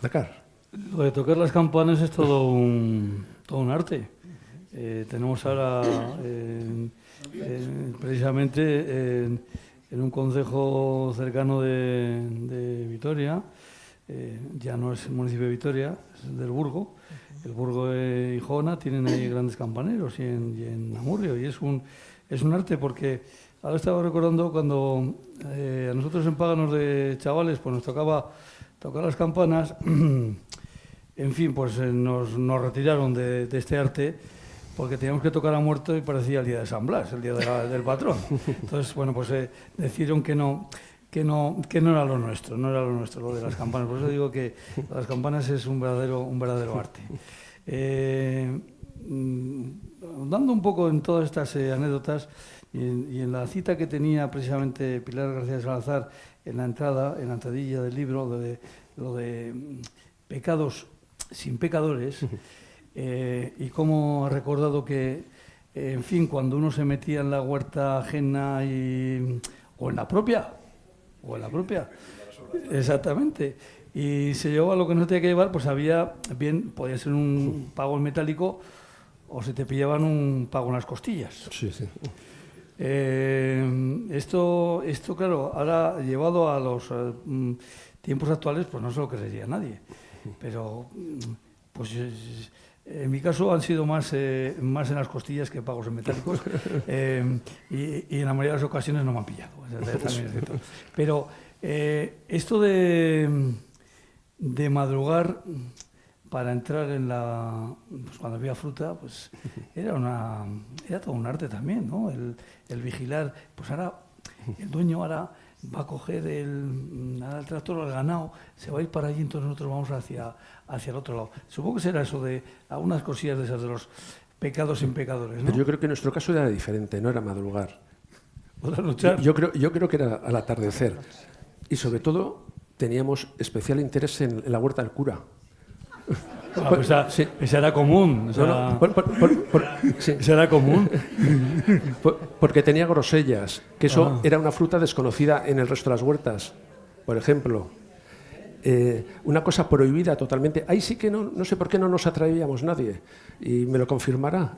Dakar. Lo de tocar las campanas es todo un arte. Tenemos ahora, precisamente, en un concejo cercano de Vitoria, ya no es el municipio de Vitoria, es del Burgo. El Burgo de Gijona tienen ahí grandes campaneros, y en Amurrio, y es un arte, porque ahora estaba recordando cuando a nosotros en Páganos de chavales pues nos tocaba tocar las campanas. En fin, pues nos retiraron de este arte, porque teníamos que tocar a muerto y parecía el día de San Blas, el día del patrón. Entonces, bueno, pues decidieron que no era lo nuestro, lo de las campanas. Por eso digo que las campanas es un verdadero arte. Dando un poco en todas estas anécdotas, y en la cita que tenía precisamente Pilar García de Salazar en la entradilla del libro, lo de pecados sin pecadores, y cómo ha recordado que, en fin, cuando uno se metía en la huerta ajena o en la propia, exactamente, y se llevaba lo que no tenía que llevar, pues podía ser un pago en metálico, o se te pillaban un pago en las costillas. Sí, sí. Esto, claro, ahora llevado a los tiempos actuales, pues no se lo creería nadie. Pero, pues en mi caso han sido más en las costillas que pagos en metálicos, y en la mayoría de las ocasiones no me han pillado. También es cierto. Pero esto de madrugar para entrar pues cuando había fruta, pues era todo un arte también, ¿no? El vigilar. Pues ahora el dueño va a coger el tractor o el ganado, se va a ir para allí, entonces nosotros vamos hacia el otro lado. Supongo que será eso de algunas cosillas de esas de los pecados sin pecadores, ¿no? Pero yo creo que en nuestro caso era diferente, no era madrugar. ¿Podrás luchar? Yo creo que era al atardecer. Y sobre todo teníamos especial interés en la huerta del cura. Pues esa era común. Sí. Esa era común. Porque tenía grosellas, que eso era una fruta desconocida en el resto de las huertas. Por ejemplo, una cosa prohibida totalmente. Ahí sí que no sé por qué no nos atrevíamos nadie, y me lo confirmará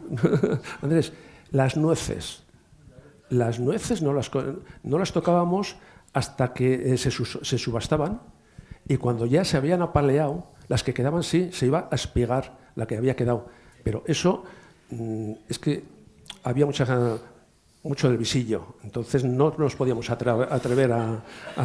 Andrés, las nueces. Las nueces no las tocábamos hasta que se subastaban, y cuando ya se habían apaleado, las que quedaban sí, se iba a espigar la que había quedado. Pero eso es que había mucho del visillo, entonces no nos podíamos atrever a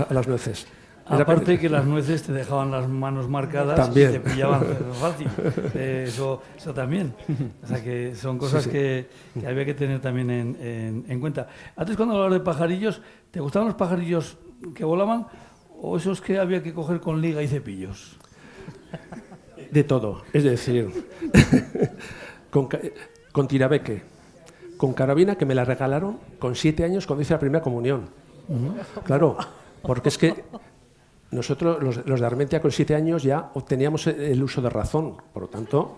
las nueces. Aparte que las nueces te dejaban las manos marcadas También. y te pillaban fácil. Eso también. O sea que son cosas Sí. que había que tener también en cuenta. Antes, cuando hablabas de pajarillos, ¿te gustaban los pajarillos que volaban o esos que había que coger con liga y cepillos? De todo. Es decir, con tirabeque, con carabina que me la regalaron con 7 años cuando hice la primera comunión. Claro, porque es que nosotros, los de Armentia, con 7 años ya obteníamos el uso de razón. Por lo tanto,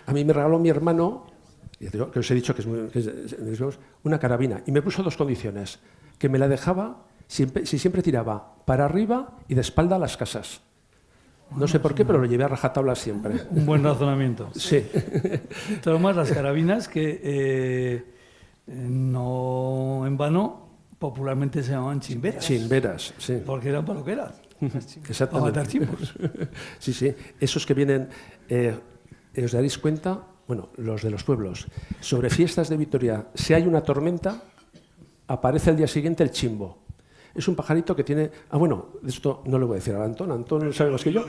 a mí me regaló mi hermano, que os he dicho que es una carabina, y me puso 2 condiciones: que me la dejaba si siempre tiraba para arriba y de espalda a las casas. No sé por qué, pero lo llevé a rajatabla siempre. Un buen razonamiento. Sí. Tomás, las carabinas que no en vano popularmente se llamaban chimberas. Chimberas, sí. Porque eran para lo que eran. Para Exactamente. matar chimbos. Sí, sí. Esos que vienen, os daréis cuenta, bueno, los de los pueblos, sobre fiestas de Vitoria, si hay una tormenta, aparece al día siguiente el chimbo. Es un pajarito que tiene... bueno, esto no lo voy a decir a Antón. Antón sabe más que yo.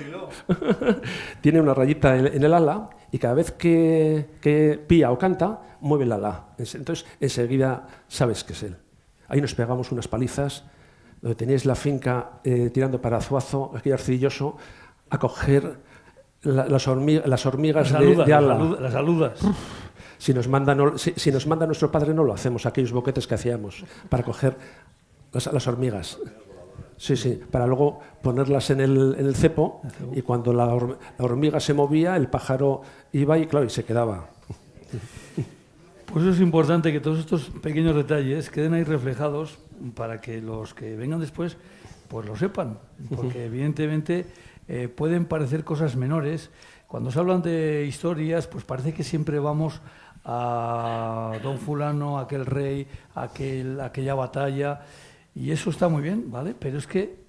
Tiene una rayita en el ala y cada vez que pía o canta, mueve el ala. Entonces, enseguida sabes que es él. Ahí nos pegamos unas palizas, donde teníais la finca tirando para Azuazo, aquello arcilloso, a coger las hormigas de ala. Las aludas. Si nos manda nuestro padre, no lo hacemos, aquellos boquetes que hacíamos para coger las hormigas. Sí, sí, para luego ponerlas en el cepo, y cuando la hormiga se movía, el pájaro iba y, claro, y se quedaba. Pues es importante que todos estos pequeños detalles queden ahí reflejados para que los que vengan después pues lo sepan, porque evidentemente pueden parecer cosas menores. Cuando se hablan de historias, pues parece que siempre vamos a don fulano, aquel rey, aquella batalla, y eso está muy bien, ¿vale? Pero es que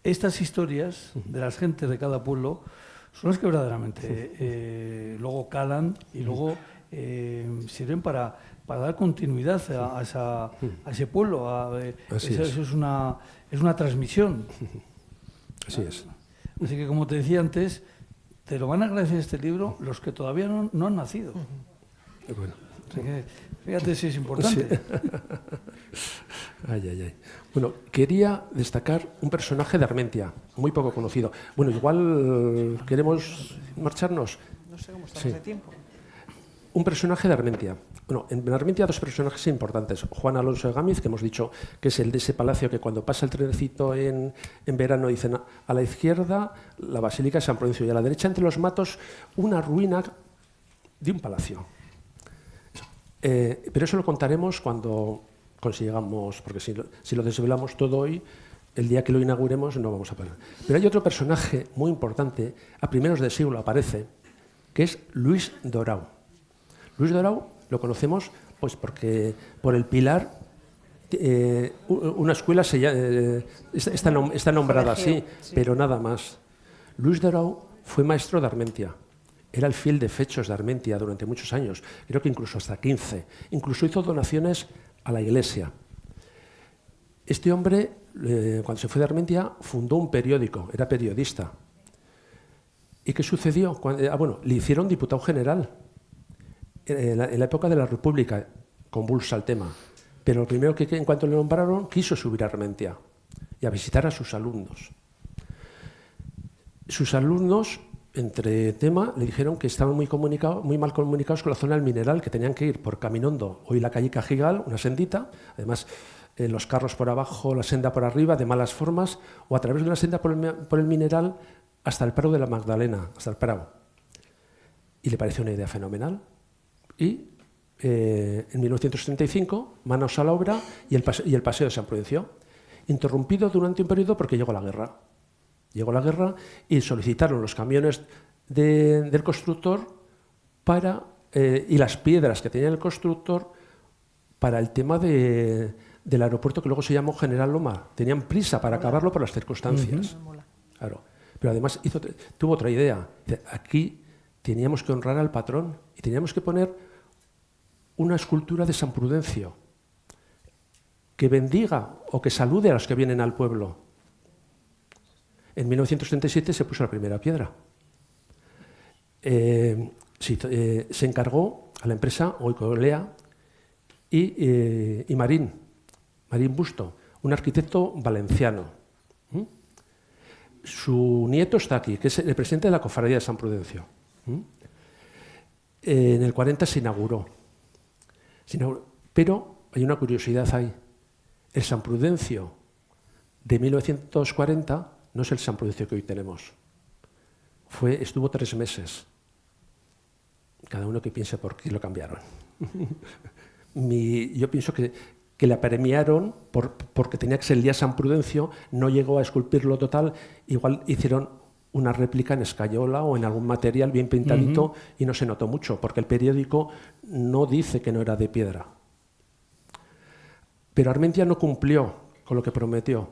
estas historias de las gentes de cada pueblo son las que verdaderamente luego calan y luego sirven para dar continuidad a ese pueblo. Eso es una transmisión. Así es. Así que, como te decía antes, te lo van a agradecer este libro los que todavía no han nacido. Bueno. Así que, fíjate si es importante. Sí. Ay, ay, ay. Bueno, quería destacar un personaje de Armentia, muy poco conocido. Bueno, igual queremos marcharnos. No sé cómo estamos Sí. de tiempo. Un personaje de Armentia. Bueno, en Armentia 2 personajes importantes. Juan Alonso de Gámez, que hemos dicho que es el de ese palacio que cuando pasa el trencito en verano dicen a la izquierda la Basílica de San Prudencio y a la derecha, entre los matos, una ruina de un palacio. Pero eso lo contaremos cuando consigamos, porque si lo desvelamos todo hoy, el día que lo inauguremos no vamos a parar. Pero hay otro personaje muy importante, a primeros de siglo aparece, que es Luis Dorao. Luis Dorao lo conocemos pues porque por el Pilar una escuela está nombrada así, pero nada más. Luis Dorao fue maestro de Armentia. Era el fiel de fechos de Armentia durante muchos años, creo que incluso hasta 15. Incluso hizo donaciones a la iglesia. Este hombre, cuando se fue de Armentia, fundó un periódico, era periodista. ¿Y qué sucedió? Bueno, le hicieron diputado general en la época de la República, convulsa el tema. Pero lo primero que en cuanto le nombraron, quiso subir a Armentia y a visitar a sus alumnos. Sus alumnos, entre tema, le dijeron que estaban muy mal comunicados con la zona del Mineral, que tenían que ir por Caminondo, hoy la calle Cajigal, una sendita, además los carros por abajo, la senda por arriba, de malas formas, o a través de una senda por el Mineral hasta el Prado de la Magdalena, hasta el Prado. Y le pareció una idea fenomenal. Y en 1935, manos a la obra y el paseo de San Prudencio, interrumpido durante un periodo porque llegó la guerra. Llegó la guerra y solicitaron los camiones del constructor y las piedras que tenía el constructor para el tema del aeropuerto que luego se llamó General Loma. Tenían prisa para acabarlo por las circunstancias. Claro. Pero además tuvo otra idea. Aquí teníamos que honrar al patrón y teníamos que poner una escultura de San Prudencio que bendiga o que salude a los que vienen al pueblo. En 1937 se puso la primera piedra. Se encargó a la empresa Oikolea y Marín Busto, un arquitecto valenciano. Su nieto está aquí, que es el presidente de la Cofradía de San Prudencio. En el 40 se inauguró. Pero hay una curiosidad ahí. El San Prudencio de 1940 no es el San Prudencio que hoy tenemos. Estuvo 3 meses. Cada uno que piense por qué lo cambiaron. Yo pienso que le apremiaron porque tenía que ser el día San Prudencio, no llegó a esculpirlo total, igual hicieron una réplica en escayola o en algún material bien pintadito y no se notó mucho, porque el periódico no dice que no era de piedra. Pero Armentia no cumplió con lo que prometió.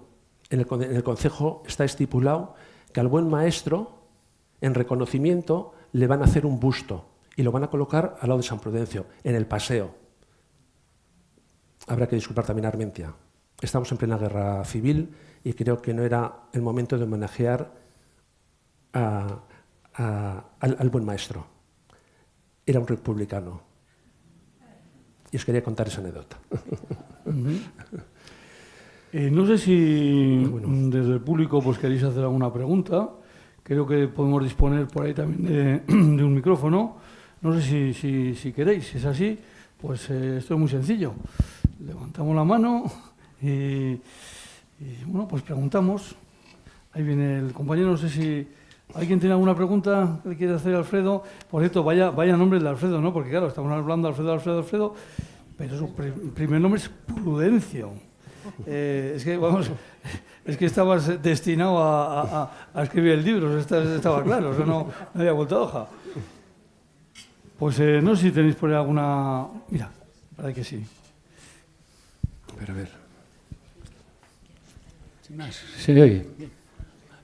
En el concejo está estipulado que al buen maestro, en reconocimiento, le van a hacer un busto y lo van a colocar al lado de San Prudencio, en el paseo. Habrá que disculpar también a Armentia. Estamos en plena guerra civil y creo que no era el momento de homenajear al buen maestro. Era un republicano. Y os quería contar esa anécdota. No sé si desde el público pues queréis hacer alguna pregunta. Creo que podemos disponer por ahí también de un micrófono. No sé si queréis. Si es así, pues esto es muy sencillo. Levantamos la mano y bueno, pues preguntamos. Ahí viene el compañero, no sé si alguien tiene alguna pregunta que le quiere hacer a Alfredo. Por cierto, vaya nombre de Alfredo, ¿no? Porque claro, estamos hablando de Alfredo, pero su primer nombre es Prudencio. Es que estabas destinado a escribir el libro, estaba claro, o sea, no había vuelto a hoja. Pues no sé si tenéis por ahí alguna... Mira, parece que sí. A ver. Sin más, se oye.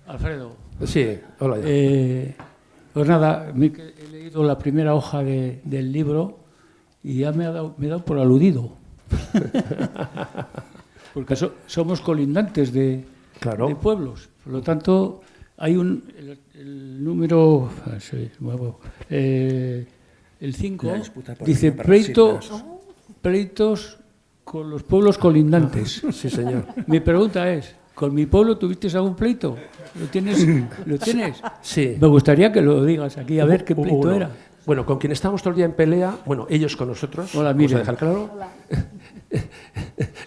Alfredo. Sí, hola. Pues nada, he leído la primera hoja del libro y ya me he dado por aludido. Porque somos colindantes de pueblos. Por lo tanto, hay el número... el 5 dice pleitos con los pueblos colindantes. Sí, señor. Mi pregunta es, ¿con mi pueblo tuviste algún pleito? ¿Lo tienes? Sí. Me gustaría que lo digas aquí, a ver qué pleito era. Bueno, con quien estábamos todo el día en pelea, bueno, ellos con nosotros, hola, vamos a dejar claro,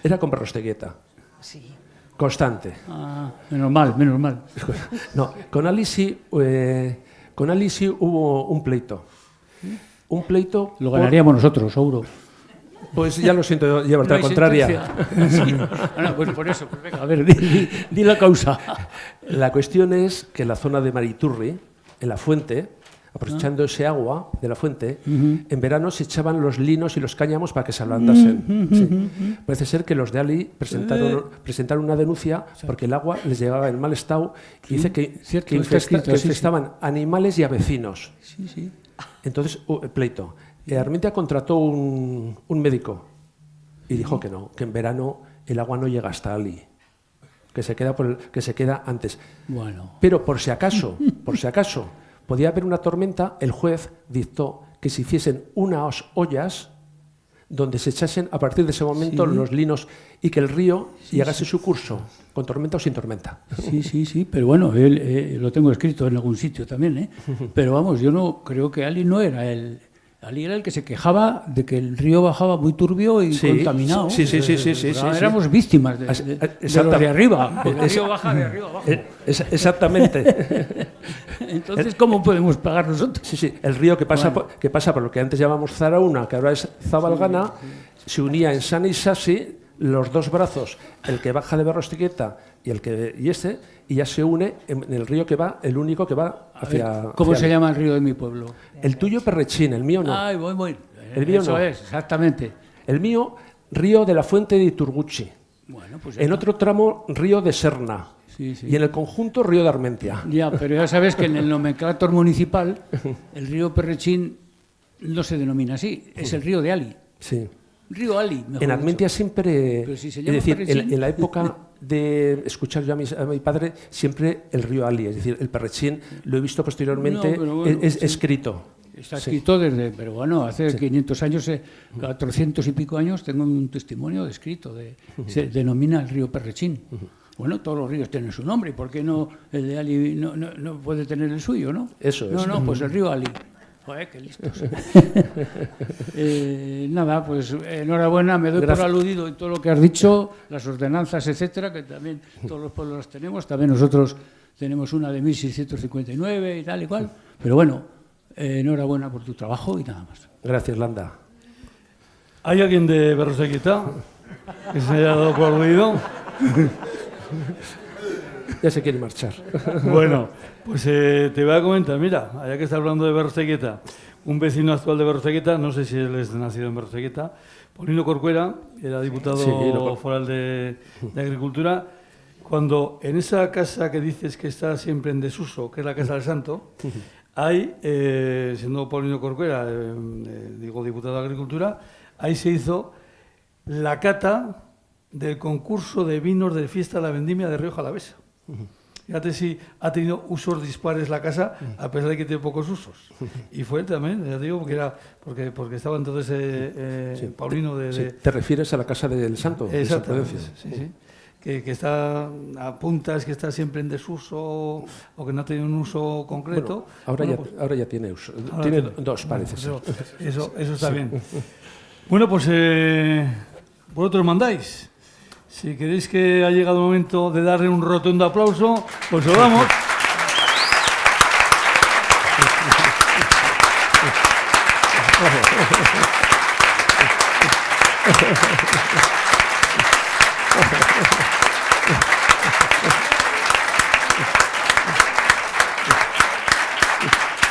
era con Berrosteguieta. Sí. Constante. Ah, menos mal. No, con Ali sí hubo un pleito. Un pleito... Lo ganaríamos nosotros, seguro. Pues ya lo siento llevarte a la contraria. Sí. Bueno, pues por eso, pues venga, a ver, di la causa. La cuestión es que en la zona de Mariturri, en la fuente, aprovechando ese agua de la fuente, en verano se echaban los linos y los cáñamos para que se ablandasen. Sí. Parece ser que los de Ali presentaron una denuncia porque el agua les llegaba en mal estado y dice que infestaban animales y a vecinos. Sí. Entonces, pleito. Armentia contrató un médico y dijo que no, que en verano el agua no llega hasta Ali, que se queda antes. Bueno. Pero por si acaso, podía haber una tormenta, el juez dictó que se hiciesen unas ollas donde se echasen a partir de ese momento los linos y que el río llegase su curso, con tormenta o sin tormenta. Sí, pero bueno, lo tengo escrito en algún sitio también, ¿eh? Pero vamos, yo no creo que Ali no era Ali era el que se quejaba de que el río bajaba muy turbio y contaminado. Sí. Éramos víctimas de los de arriba. El río baja de arriba abajo. Exactamente. Entonces, ¿cómo podemos pagar nosotros? Sí. El río que pasa por lo que antes llamamos Zarauna, que ahora es Zabalgana, se unía en San Isasi, los dos brazos, el que baja de Berrosteguieta y ya se une en el río que va, el único que va hacia... ¿Cómo se llama el río de mi pueblo? El tuyo Perrechín, el mío no. Ay, voy. El mío Eso no. es, exactamente. El mío, río de la Fuente de Iturguchi. Bueno, pues en otro tramo, río de Serna. Sí. Y en el conjunto, río de Armentia. Ya, pero ya sabes que en el nomenclátor municipal el río Perrechín no se denomina así, es el río de Ali. Sí. Río Ali. En Armentia siempre, Pero si se es llama decir, Perrechín. en la época de escuchar yo a mi padre, siempre el río Ali, es decir, el Perrechín, lo he visto posteriormente, No, pero bueno, es sí. escrito. Está escrito desde, pero bueno, hace 500 años, 400 y pico años, tengo un testimonio escrito, se denomina el río Perrechín. Bueno, todos los ríos tienen su nombre, ¿y por qué no el de Ali no puede tener el suyo, no? Eso es. No, pues el río Ali. Joder, qué listos. Nada, pues enhorabuena, me doy Gracias. por aludido en todo lo que has dicho, las ordenanzas, etcétera, que también todos los pueblos las tenemos, también nosotros tenemos una de 1659 y tal y cual, pero bueno, enhorabuena por tu trabajo y nada más. Gracias, Landa. ¿Hay alguien de Berroseguita que se haya dado por aludido? Ya se quiere marchar. Bueno, pues te voy a comentar, mira, ya que está hablando de Berroseguita, un vecino actual de Berroseguita, no sé si él es nacido en Berroseguita, Paulino Corcuera, era diputado Sí, foral de Agricultura, cuando en esa casa que dices que está siempre en desuso, que es la Casa del Santo, hay, siendo Paulino Corcuera, digo diputado de Agricultura, ahí se hizo la cata del concurso de vinos de fiesta de la vendimia de Rioja Alavesa. Fíjate si ha tenido usos dispares la casa, a pesar de que tiene pocos usos. Y fue también, ya digo, porque estaba entonces Paulino de... Sí, ¿te refieres a la Casa del Santo? Exactamente, sí. Que está a puntas, que está siempre en desuso o que no ha tenido un uso concreto. Bueno, pues, ahora ya tiene uso. ahora Tiene dos, parece ser. Eso está bien. Bueno, pues vosotros mandáis. Si queréis que ha llegado el momento de darle un rotundo aplauso, pues lo damos.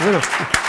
Bueno.